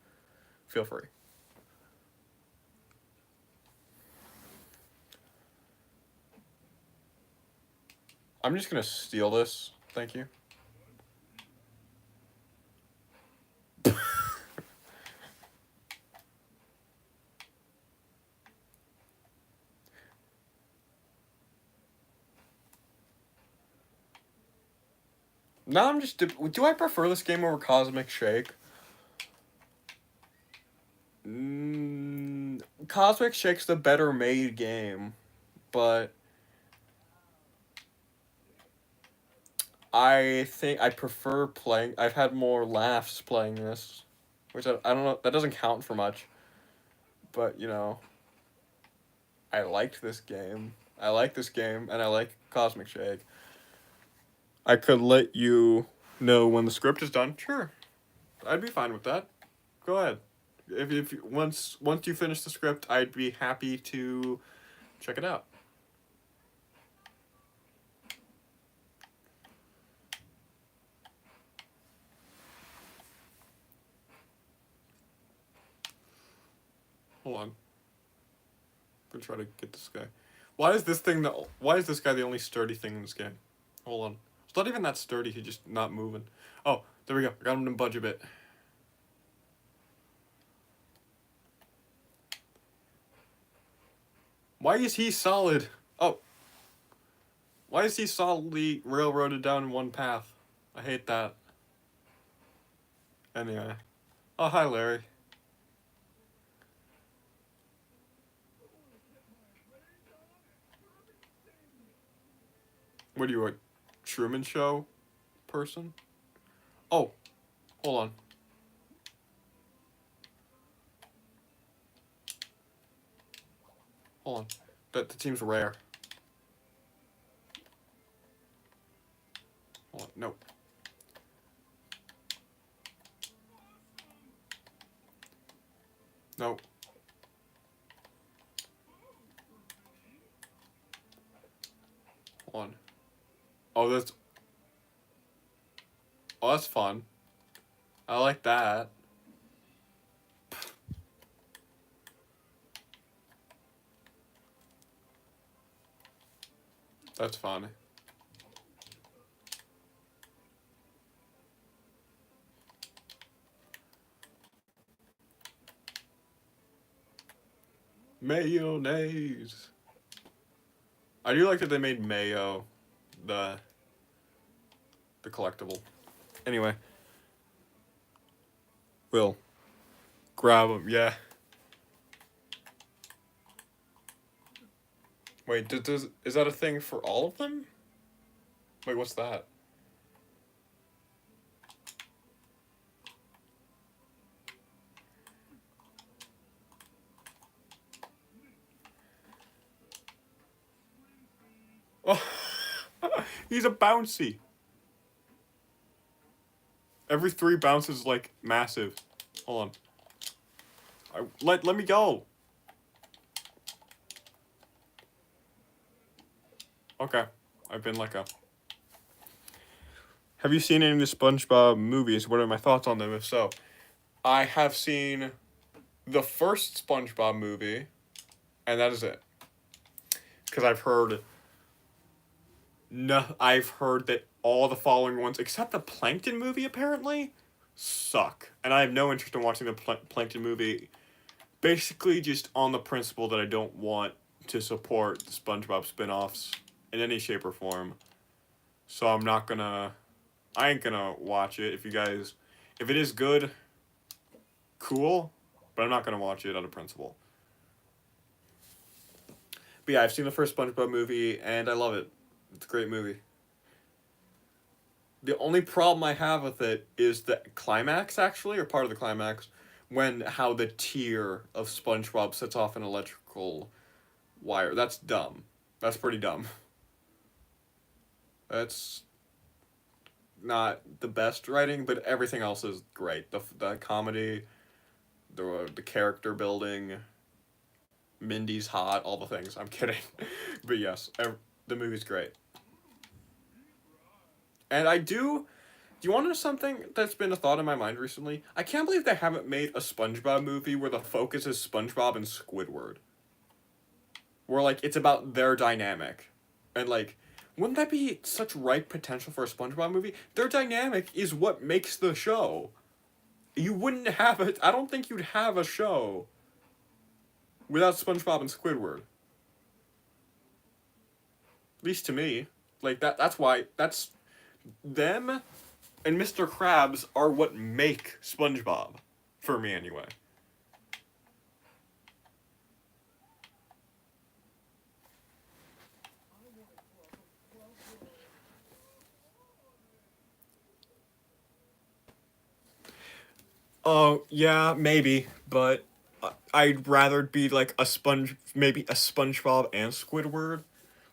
Feel free. I'm just gonna steal this. Thank you. Now I'm just... Do I prefer this game over Cosmic Shake? Cosmic Shake's the better made game, but I think I prefer playing... I've had more laughs playing this, which I don't know, that doesn't count for much, but, you know, I liked this game. I like this game, and I like Cosmic Shake. I could let you know when the script is done. Sure, I'd be fine with that. Go ahead. If once you finish the script, I'd be happy to check it out. Hold on. I'm gonna try to get this guy. Why is this guy the only sturdy thing in this game? Hold on. It's not even that sturdy. He's just not moving. Oh, there we go. I got him to budge a bit. Why is he solid? Oh. Why is he solidly railroaded down in one path? I hate that. Anyway. Oh, hi, Larry. What are you, a Truman Show person? Oh, hold on. Hold on. The team's rare. Hold on. Nope. Nope. Hold on. Oh, that's fun. I like that. That's fun. Mayonnaise. I do like that they made mayo the collectible. Anyway. Will. Grab them, yeah. Wait, is that a thing for all of them? Wait, what's that? He's a bouncy. Every 3 bounces is like massive. Hold on. Let me go. Okay. I've been let go. Have you seen any of the SpongeBob movies? What are my thoughts on them, if so? I have seen the first SpongeBob movie, and that is it. Because I've heard that all the following ones, except the Plankton movie, apparently, suck. And I have no interest in watching the Plankton movie, basically just on the principle that I don't want to support the SpongeBob spin-offs in any shape or form. So I ain't gonna watch it. If it is good, cool, but I'm not gonna watch it out of principle. But yeah, I've seen the first SpongeBob movie, and I love it. It's a great movie. The only problem I have with it is the climax, actually, or part of the climax, how the tear of SpongeBob sets off an electrical wire. That's dumb. That's pretty dumb. That's not the best writing, but everything else is great. The comedy, the character building, Mindy's hot, all the things. I'm kidding. But yes, the movie's great. And do you want to know something that's been a thought in my mind recently? I can't believe they haven't made a SpongeBob movie where the focus is SpongeBob and Squidward. Where, like, it's about their dynamic. And, like, wouldn't that be such ripe potential for a SpongeBob movie? Their dynamic is what makes the show. You wouldn't have it. I don't think you'd have a show without SpongeBob and Squidward. At least to me. Like, that's why, them and Mr. Krabs are what make SpongeBob. For me, anyway. Oh, yeah, maybe, but I'd rather be like maybe a SpongeBob and Squidward.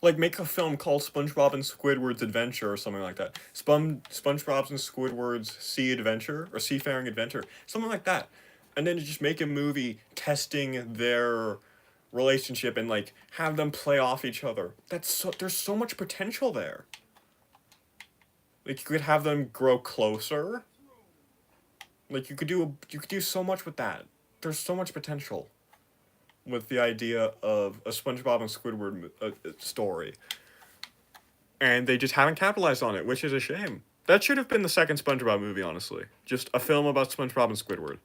Like, make a film called SpongeBob and Squidward's Adventure or something like that. SpongeBob's and Squidward's Sea Adventure or Seafaring Adventure, something like that. And then just make a movie testing their relationship and like have them play off each other. There's so much potential there. Like, you could have them grow closer. Like, you could do so much with that. There's so much potential with the idea of a SpongeBob and Squidward story. And they just haven't capitalized on it, which is a shame. That should have been the second SpongeBob movie, honestly. Just a film about SpongeBob and Squidward.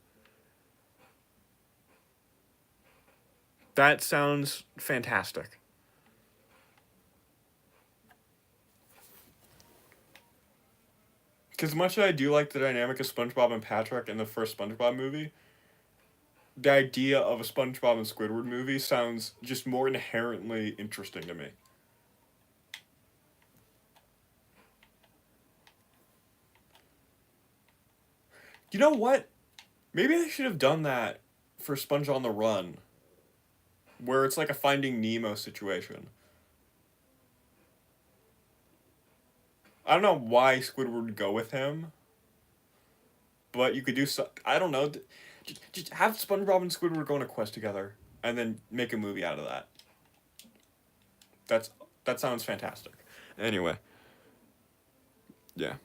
That sounds fantastic. Because much as I do like the dynamic of SpongeBob and Patrick in the first SpongeBob movie, the idea of a SpongeBob and Squidward movie sounds just more inherently interesting to me. You know what? Maybe I should have done that for Sponge on the Run, where it's like a Finding Nemo situation. I don't know why Squidward would go with him, but you could do so. I don't know. Just have SpongeBob and Squidward go on a quest together, and then make a movie out of that. That sounds fantastic. Anyway, yeah.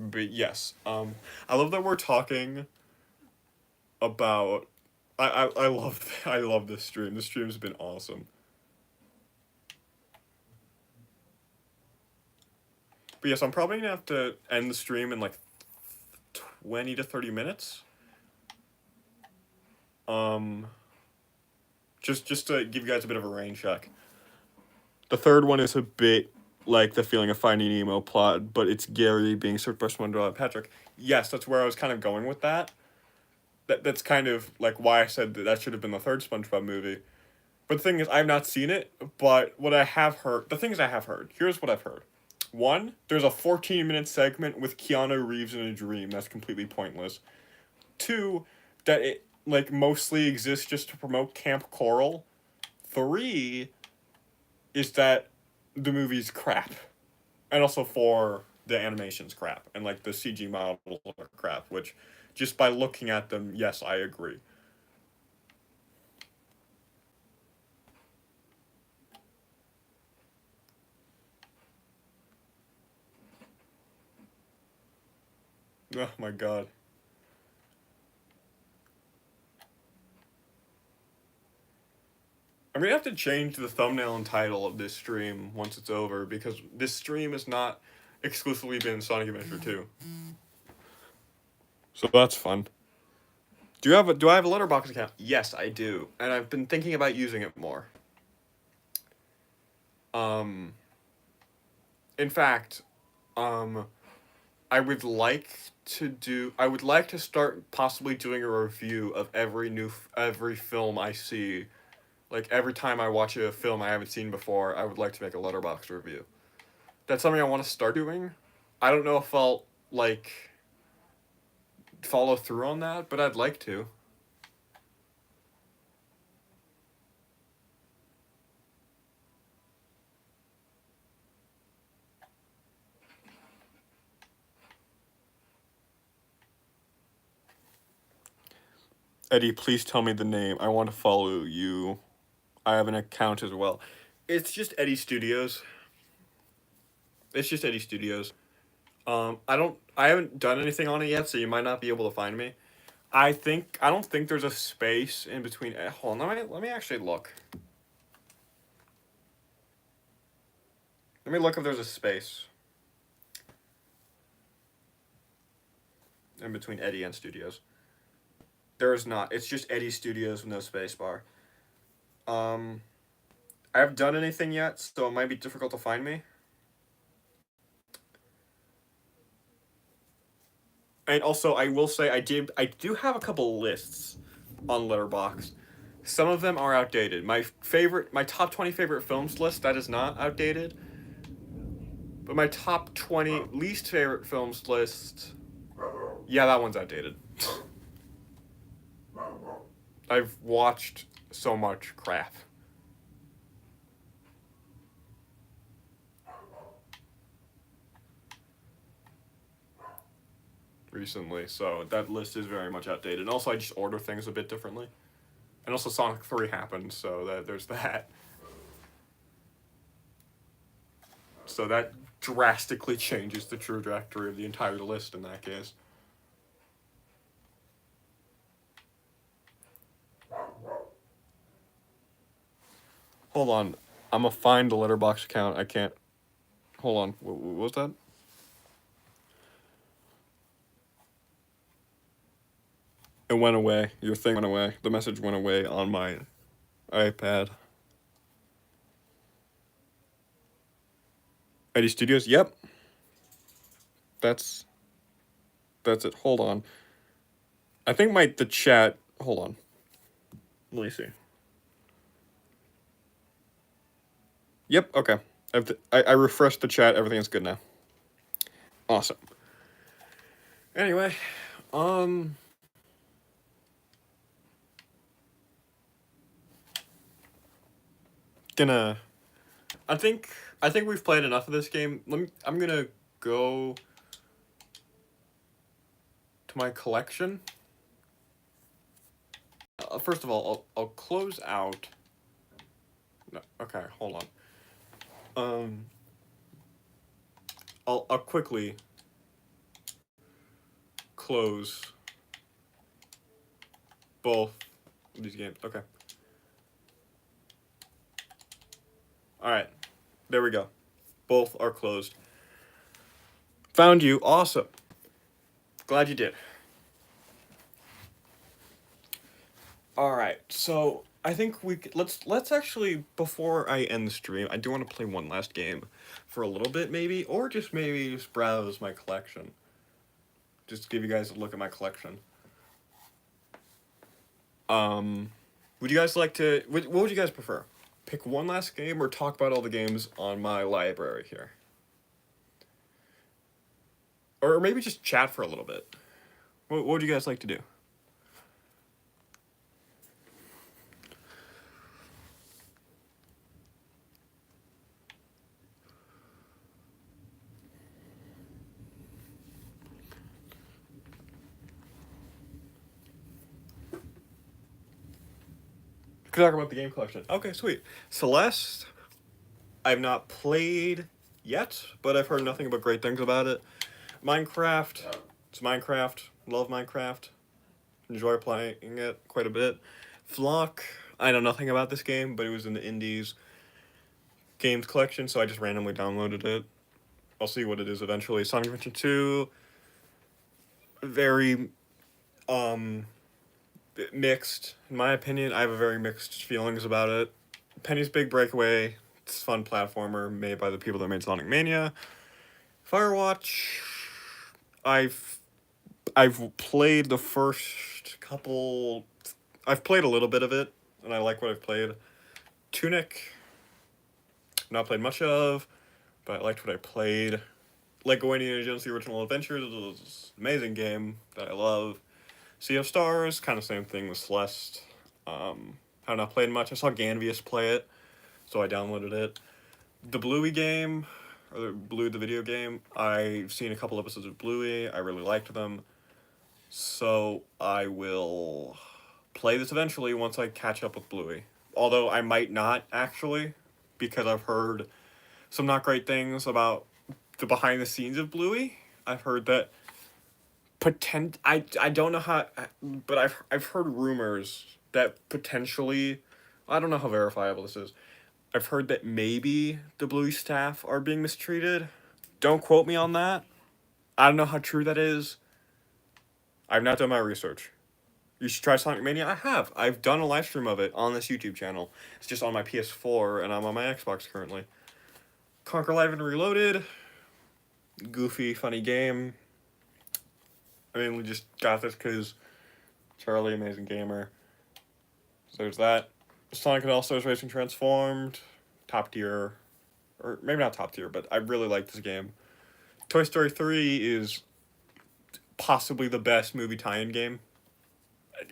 But yes, I love that we're talking about. I love this stream. This stream's been awesome. But yes, I'm probably gonna have to end the stream in like 20 to 30 minutes. Um, just to give you guys a bit of a rain check. The third one is a bit like the Feeling of Finding Nemo plot, but it's Gary being served by SpongeBob and Patrick. Yes, that's where I was kind of going with that. That's kind of like why I said that should have been the third SpongeBob movie. But the thing is, I've not seen it, but what I have heard, the things I have heard, here's what I've heard. One, there's a 14-minute segment with Keanu Reeves in a dream that's completely pointless. Two, that it like mostly exists just to promote Camp Coral. Three is that the movie's crap. And also four, the animation's crap. And like the CG models are crap, which just by looking at them, yes, I agree. Oh my god. I'm gonna have to change the thumbnail and title of this stream once it's over because this stream has not exclusively been Sonic Adventure 2. So that's fun. Do I have a Letterboxd account? Yes, I do. And I've been thinking about using it more. Um in fact, um I would like I would like to start possibly doing a review of every film I see. Like every time I watch a film I haven't seen before, I would like to make a Letterboxd review. That's something I want to start doing. I don't know if I'll like follow through on that, but I'd like to. Eddie, please tell me the name. I want to follow you. I have an account as well. It's just Eddie Studios. It's just Eddie Studios. I haven't done anything on it yet, so you might not be able to find me. I don't think there's a space in between. Hold on, let me actually look. Let me look if there's a space in between Eddie and Studios. There is not. It's just Eddie Studios with no space bar. I haven't done anything yet, so it might be difficult to find me. And also, I will say I do have a couple lists on Letterboxd. Some of them are outdated. My top 20 favorite films list, that is not outdated. But my top 20 least favorite films list, yeah, that one's outdated. I've watched so much crap. Recently, so that list is very much outdated. And also, I just order things a bit differently. And also, Sonic 3 happened, so there's that. So that drastically changes the trajectory of the entire list in that case. Hold on. I'm gonna find the Letterboxd account. I can't. Hold on. What was that? It went away. Your thing went away. The message went away on my iPad. Eddie Studios? Yep. That's it. Hold on. I think the chat. Hold on. Let me see. Yep. Okay. I refreshed the chat. Everything's good now. Awesome. Anyway, gonna. I think we've played enough of this game. I'm gonna go to my collection. First of all, I'll close out. No, okay, hold on. I'll quickly close both of these games. Okay. All right. There we go. Both are closed. Found you. Awesome. Glad you did. All right. So, I think let's actually, before I end the stream, I do want to play one last game for a little bit maybe, or just maybe just browse my collection. Just to give you guys a look at my collection. Would you guys like to what would you guys prefer? Pick one last game or talk about all the games on my library here? Or maybe just chat for a little bit. What would you guys like to do? Could talk about the game collection. Okay, sweet. Celeste, I've not played yet, but I've heard nothing but great things about it. Minecraft, it's Minecraft. Love Minecraft. Enjoy playing it quite a bit. Flock, I know nothing about this game, but it was in the Indies games collection, so I just randomly downloaded it. I'll see what it is eventually. Sonic Adventure 2, very mixed. In my opinion, I have a very mixed feelings about it. Penny's Big Breakaway, it's a fun platformer made by the people that made Sonic Mania. Firewatch, I've played the first couple. I've played a little bit of it, and I like what I've played. Tunic, not played much of, but I liked what I played. Lego Indiana Jones: The Original Adventures is an amazing game that I love. Sea of Stars, kind of same thing with Celeste. Have not played much. I saw Ganvius play it, so I downloaded it. The Bluey game, or Bluey the video game, I've seen a couple episodes of Bluey. I really liked them. So I will play this eventually once I catch up with Bluey. Although I might not actually, because I've heard some not great things about the behind the scenes of Bluey. I've heard that I don't know how, but I've heard rumors that potentially, I don't know how verifiable this is. I've heard that maybe the Bluey staff are being mistreated. Don't quote me on that. I don't know how true that is. I've not done my research. You should try Sonic Mania. I have. I've done a live stream of it on this YouTube channel. It's just on my PS4 and I'm on my Xbox currently. Conquer Live and Reloaded. Goofy, funny game. I mean, we just got this because Charlie, amazing gamer. So there's that. Sonic and All-Stars Racing Transformed. Top tier. Or maybe not top tier, but I really like this game. Toy Story 3 is possibly the best movie tie-in game.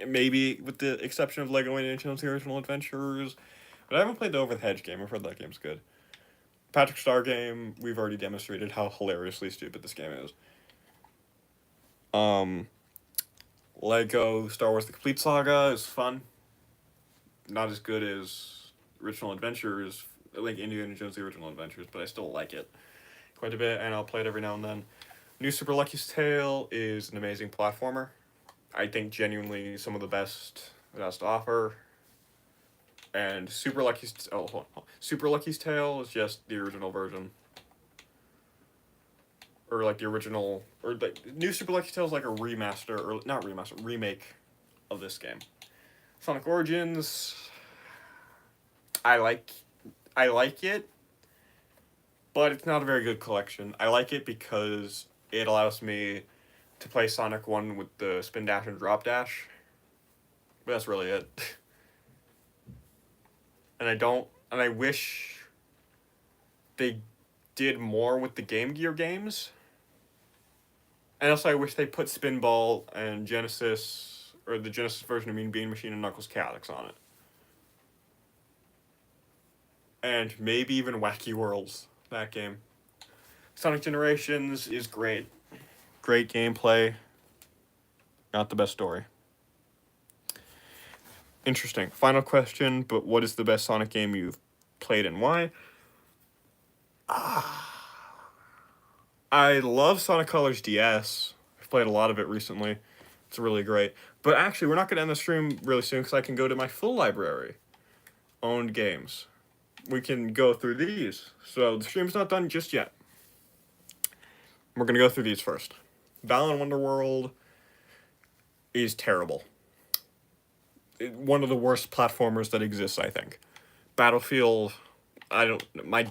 Maybe with the exception of Lego Indiana Jones: The Original Adventures. But I haven't played the Over the Hedge game. I've heard that game's good. Patrick Star game, we've already demonstrated how hilariously stupid this game is. Lego Star Wars The Complete Saga is fun. Not as good as Original Adventures, like Indiana Jones: The Original Adventures, but I still like it quite a bit, and I'll play it every now and then. New Super Lucky's Tale is an amazing platformer. I think genuinely some of the best it has to offer. And Super Lucky's Super Lucky's Tale is just the original version. Or like the original, or the new Super Lucky's Tale is like a remaster, or not remaster, remake of this game. Sonic Origins, I like it, but it's not a very good collection. I like it because it allows me to play Sonic 1 with the spin dash and drop dash. But that's really it. And I wish they did more with the Game Gear games. And also I wish they put Spinball and Genesis, or the Genesis version of Mean Bean Machine and Knuckles Chaotix on it. And maybe even Wacky Worlds, that game. Sonic Generations is great. Great gameplay. Not the best story. Interesting. Final question, but what is the best Sonic game you've played and why? I love Sonic Colors DS. I've played a lot of it recently. It's really great. But actually, we're not going to end the stream really soon because I can go to my full library. Owned games. We can go through these. So the stream's not done just yet. We're going to go through these first. Balan Wonderworld is terrible. One of the worst platformers that exists, I think. Battlefield,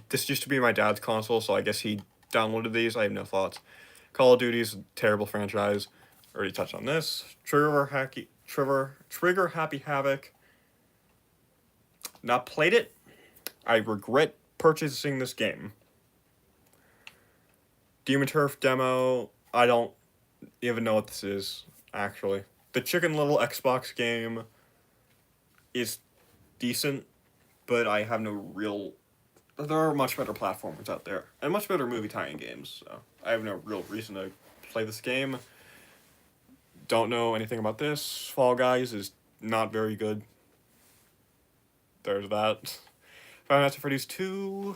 this used to be my dad's console, so I guess he downloaded these. I have no thoughts. Call of Duty's a terrible franchise. Already touched on this. Trigger Happy Havoc. Not played it. I regret purchasing this game. Demon Turf demo. I don't even know what this is, actually. The Chicken Little Xbox game is decent, but I have no real. There are much better platformers out there, and much better movie tie-in games, so I have no real reason to play this game. Don't know anything about this. Fall Guys is not very good. There's that. Five Nights at Freddy's 2.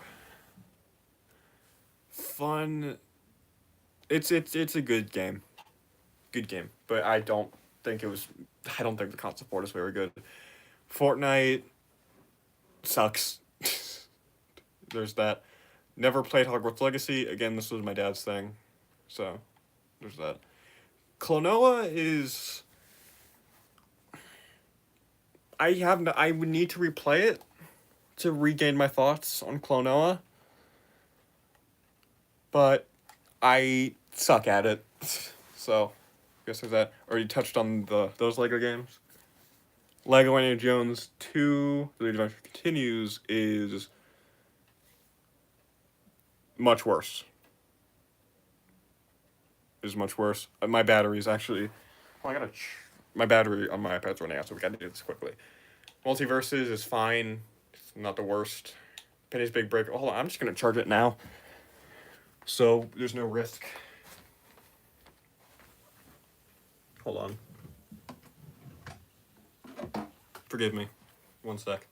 Fun. It's a good game. Good game. But I don't think the console support is very good. Fortnite sucks. There's that. Never played Hogwarts Legacy. Again, this was my dad's thing. So, there's that. Klonoa is. I would need to replay it to regain my thoughts on Klonoa. But I suck at it. So, I guess there's that. Already touched on those Lego games. Lego Indiana Jones 2, The Adventure Continues, is much worse. My battery is actually. Oh, my battery on my iPad's running out, so we gotta do this quickly. Multiverses is fine. It's not the worst. Penny's Big Break. Hold on, I'm just gonna charge it now. So there's no risk. Hold on. Forgive me. One sec.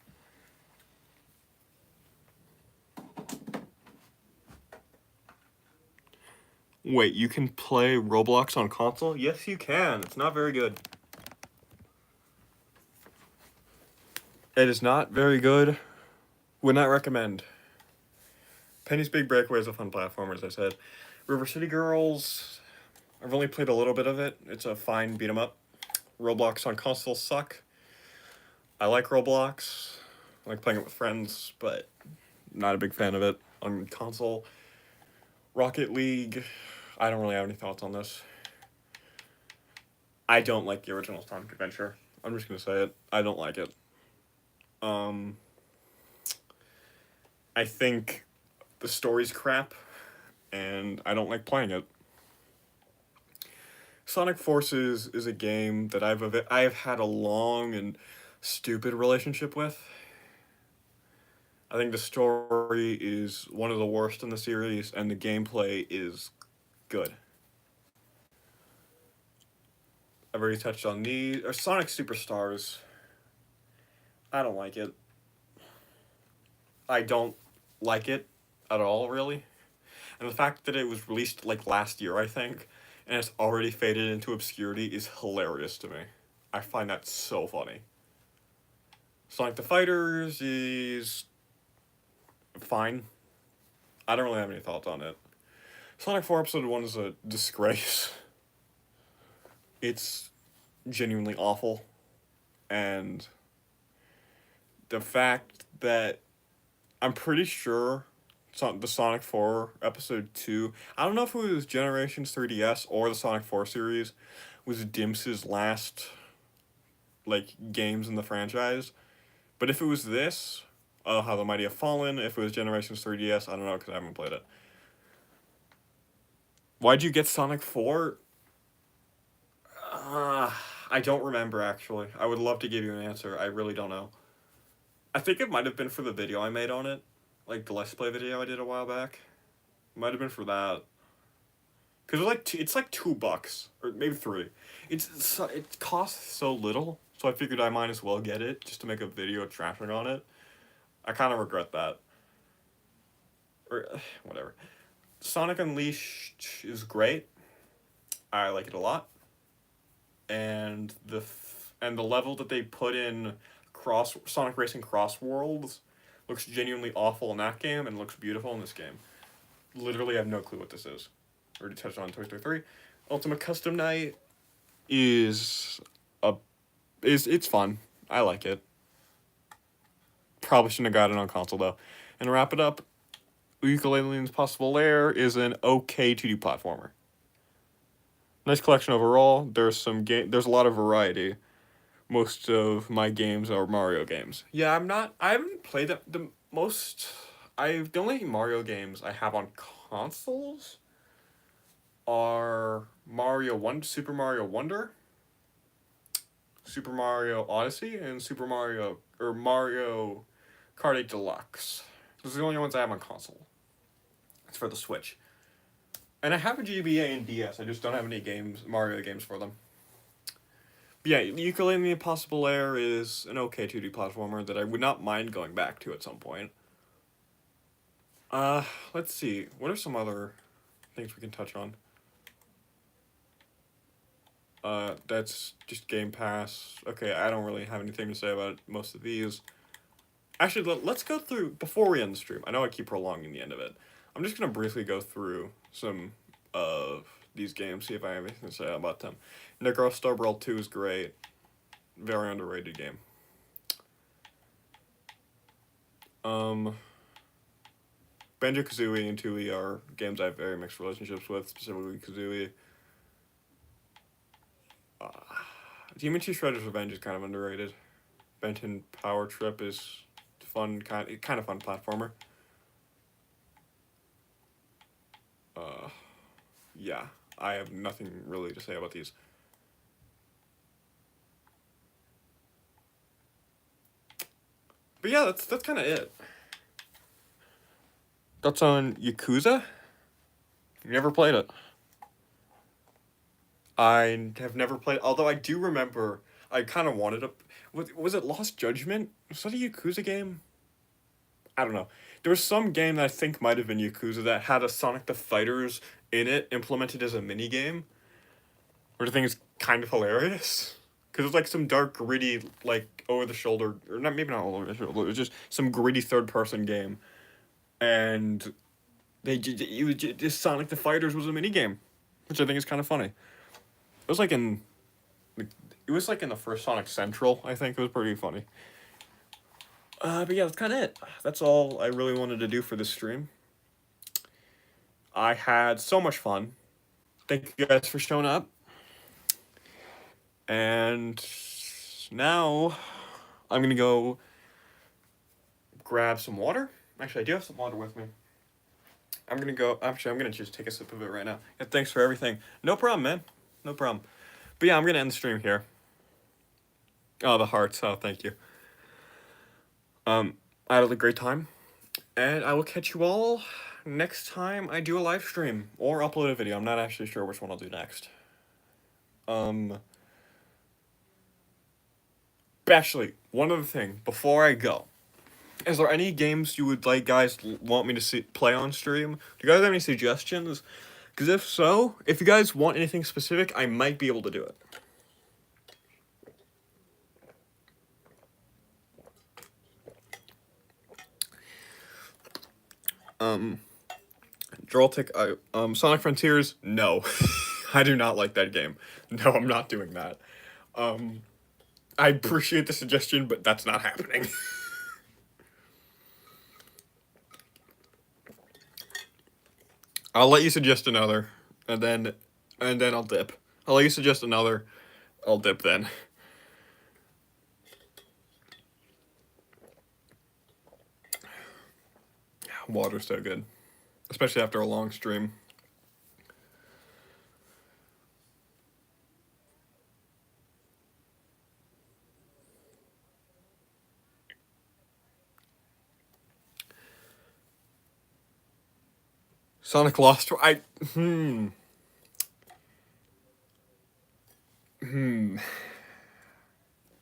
Wait, you can play Roblox on console? Yes, you can. It's not very good. It is not very good. Would not recommend. Penny's Big Breakaway is a fun platformer, as I said. River City Girls, I've only played a little bit of it. It's a fine beat 'em up. Roblox on console suck. I like Roblox. I like playing it with friends, but not a big fan of it on console. Rocket League, I don't really have any thoughts on this. I don't like the original Sonic Adventure. I'm just gonna say it. I don't like it. I think the story's crap, and I don't like playing it. Sonic Forces is a game that I have had a long and stupid relationship with. I think the story is one of the worst in the series, and the gameplay is good. I've already touched on these. Or Sonic Superstars. I don't like it. I don't like it at all, really. And the fact that it was released like last year, I think, and it's already faded into obscurity is hilarious to me. I find that so funny. Sonic the Fighters is fine. I don't really have any thoughts on it. Sonic 4 Episode 1 is a disgrace. It's genuinely awful. And the fact that I'm pretty sure the Sonic 4 Episode 2, I don't know if it was Generations 3DS or the Sonic 4 series, was Dimps' last, games in the franchise. But if it was this, How the Mighty Have Fallen, if it was Generations 3DS, I don't know because I haven't played it. Why'd you get Sonic 4? I don't remember, actually. I would love to give you an answer. I really don't know. I think it might have been for the video I made on it. Like the Let's Play video I did a while back. Might have been for that. Because it's like $2. Or maybe $3. It costs so little. So I figured I might as well get it. Just to make a video trashing on it. I kind of regret that. Or, whatever. Sonic Unleashed is great. I like it a lot. And the level that they put in Sonic Racing Cross Worlds looks genuinely awful in that game and looks beautiful in this game. Literally, I have no clue what this is. Already touched on Toy Story 3. Ultimate Custom Night is it's fun. I like it. Probably shouldn't have got it on console though. And to wrap it up, Yooka-Laylee's Impossible Lair is an okay 2D platformer. Nice collection overall. There's a lot of variety. Most of my games are Mario games. Yeah, I haven't played the only Mario games I have on consoles are Super Mario Wonder, Super Mario Odyssey, and Mario Kart 8 Deluxe. Those are the only ones I have on console. It's for the Switch. And I have a GBA and DS. I just don't have any Mario games for them. But yeah, Yooka-Laylee Impossible Air is an okay 2D platformer that I would not mind going back to at some point. Let's see. What are some other things we can touch on? That's just Game Pass. Okay, I don't really have anything to say about most of these. Actually, let's go through, before we end the stream, I know I keep prolonging the end of it. I'm just going to briefly go through some of these games, see if I have anything to say about them. Necro Star Brawl 2 is great. Very underrated game. Banjo-Kazooie and Tooie are games I have very mixed relationships with, specifically Kazooie. Demon Two Shredder's Revenge is kind of underrated. Benton Power Trip is fun, kind of fun platformer. Yeah, I have nothing really to say about these. But yeah, that's kind of it. That's on Yakuza. Never played it. I have never played, although I do remember I kind of wanted to. Was it Lost Judgment? Was that a Yakuza game? I don't know. There was some game that I think might have been Yakuza that had a Sonic the Fighters in it, implemented as a mini game. Which I think is kind of hilarious. Because it's like some dark, gritty, like, over the shoulder, or not, maybe not over the shoulder, it was just some gritty third person game. And just Sonic the Fighters was a mini game, which I think is kind of funny. It was like in the first Sonic Central, I think. It was pretty funny. But yeah, that's kind of it. That's all I really wanted to do for this stream. I had so much fun. Thank you guys for showing up. And now I'm going to go grab some water. Actually, I do have some water with me. I'm going to just take a sip of it right now. Yeah, thanks for everything. No problem, man. No problem. But yeah, I'm going to end the stream here. Oh, the hearts. Oh, thank you. I had a great time. And I will catch you all next time I do a live stream or upload a video. I'm not actually sure which one I'll do next. But actually, one other thing before I go. Is there any games you would like guys want me to play on stream? Do you guys have any suggestions? Because if so, if you guys want anything specific, I might be able to do it. Droltic, Sonic Frontiers, no. I do not like that game. No, I'm not doing that. I appreciate the suggestion, but that's not happening. I'll let you suggest another, and then I'll dip. I'll let you suggest another, I'll dip then. Water's so good. Especially after a long stream. Sonic Lost.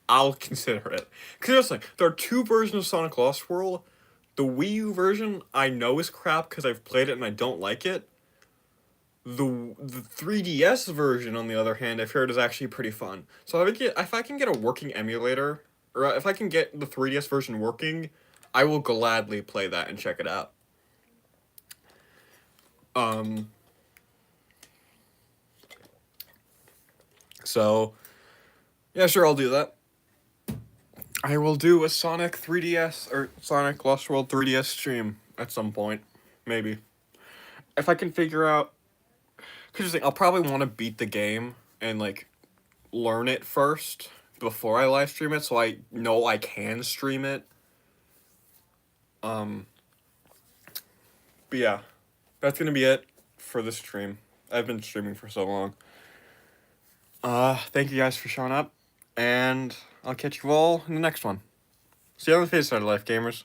I'll consider it. Because there are two versions of Sonic Lost World. The Wii U version I know is crap because I've played it and I don't like it. The 3DS version, on the other hand, I've heard is actually pretty fun. So if I can get a working emulator, or if I can get the 3DS version working, I will gladly play that and check it out. So, yeah, sure, I'll do that. I will do a Sonic 3DS, or Sonic Lost World 3DS stream at some point. Maybe. If I can figure out... Because I'll probably want to beat the game and, like, learn it first before I live stream it, so I know I can stream it. But yeah, that's gonna be it for this stream. I've been streaming for so long. Thank you guys for showing up, and I'll catch you all in the next one. See you on the face side of life, gamers.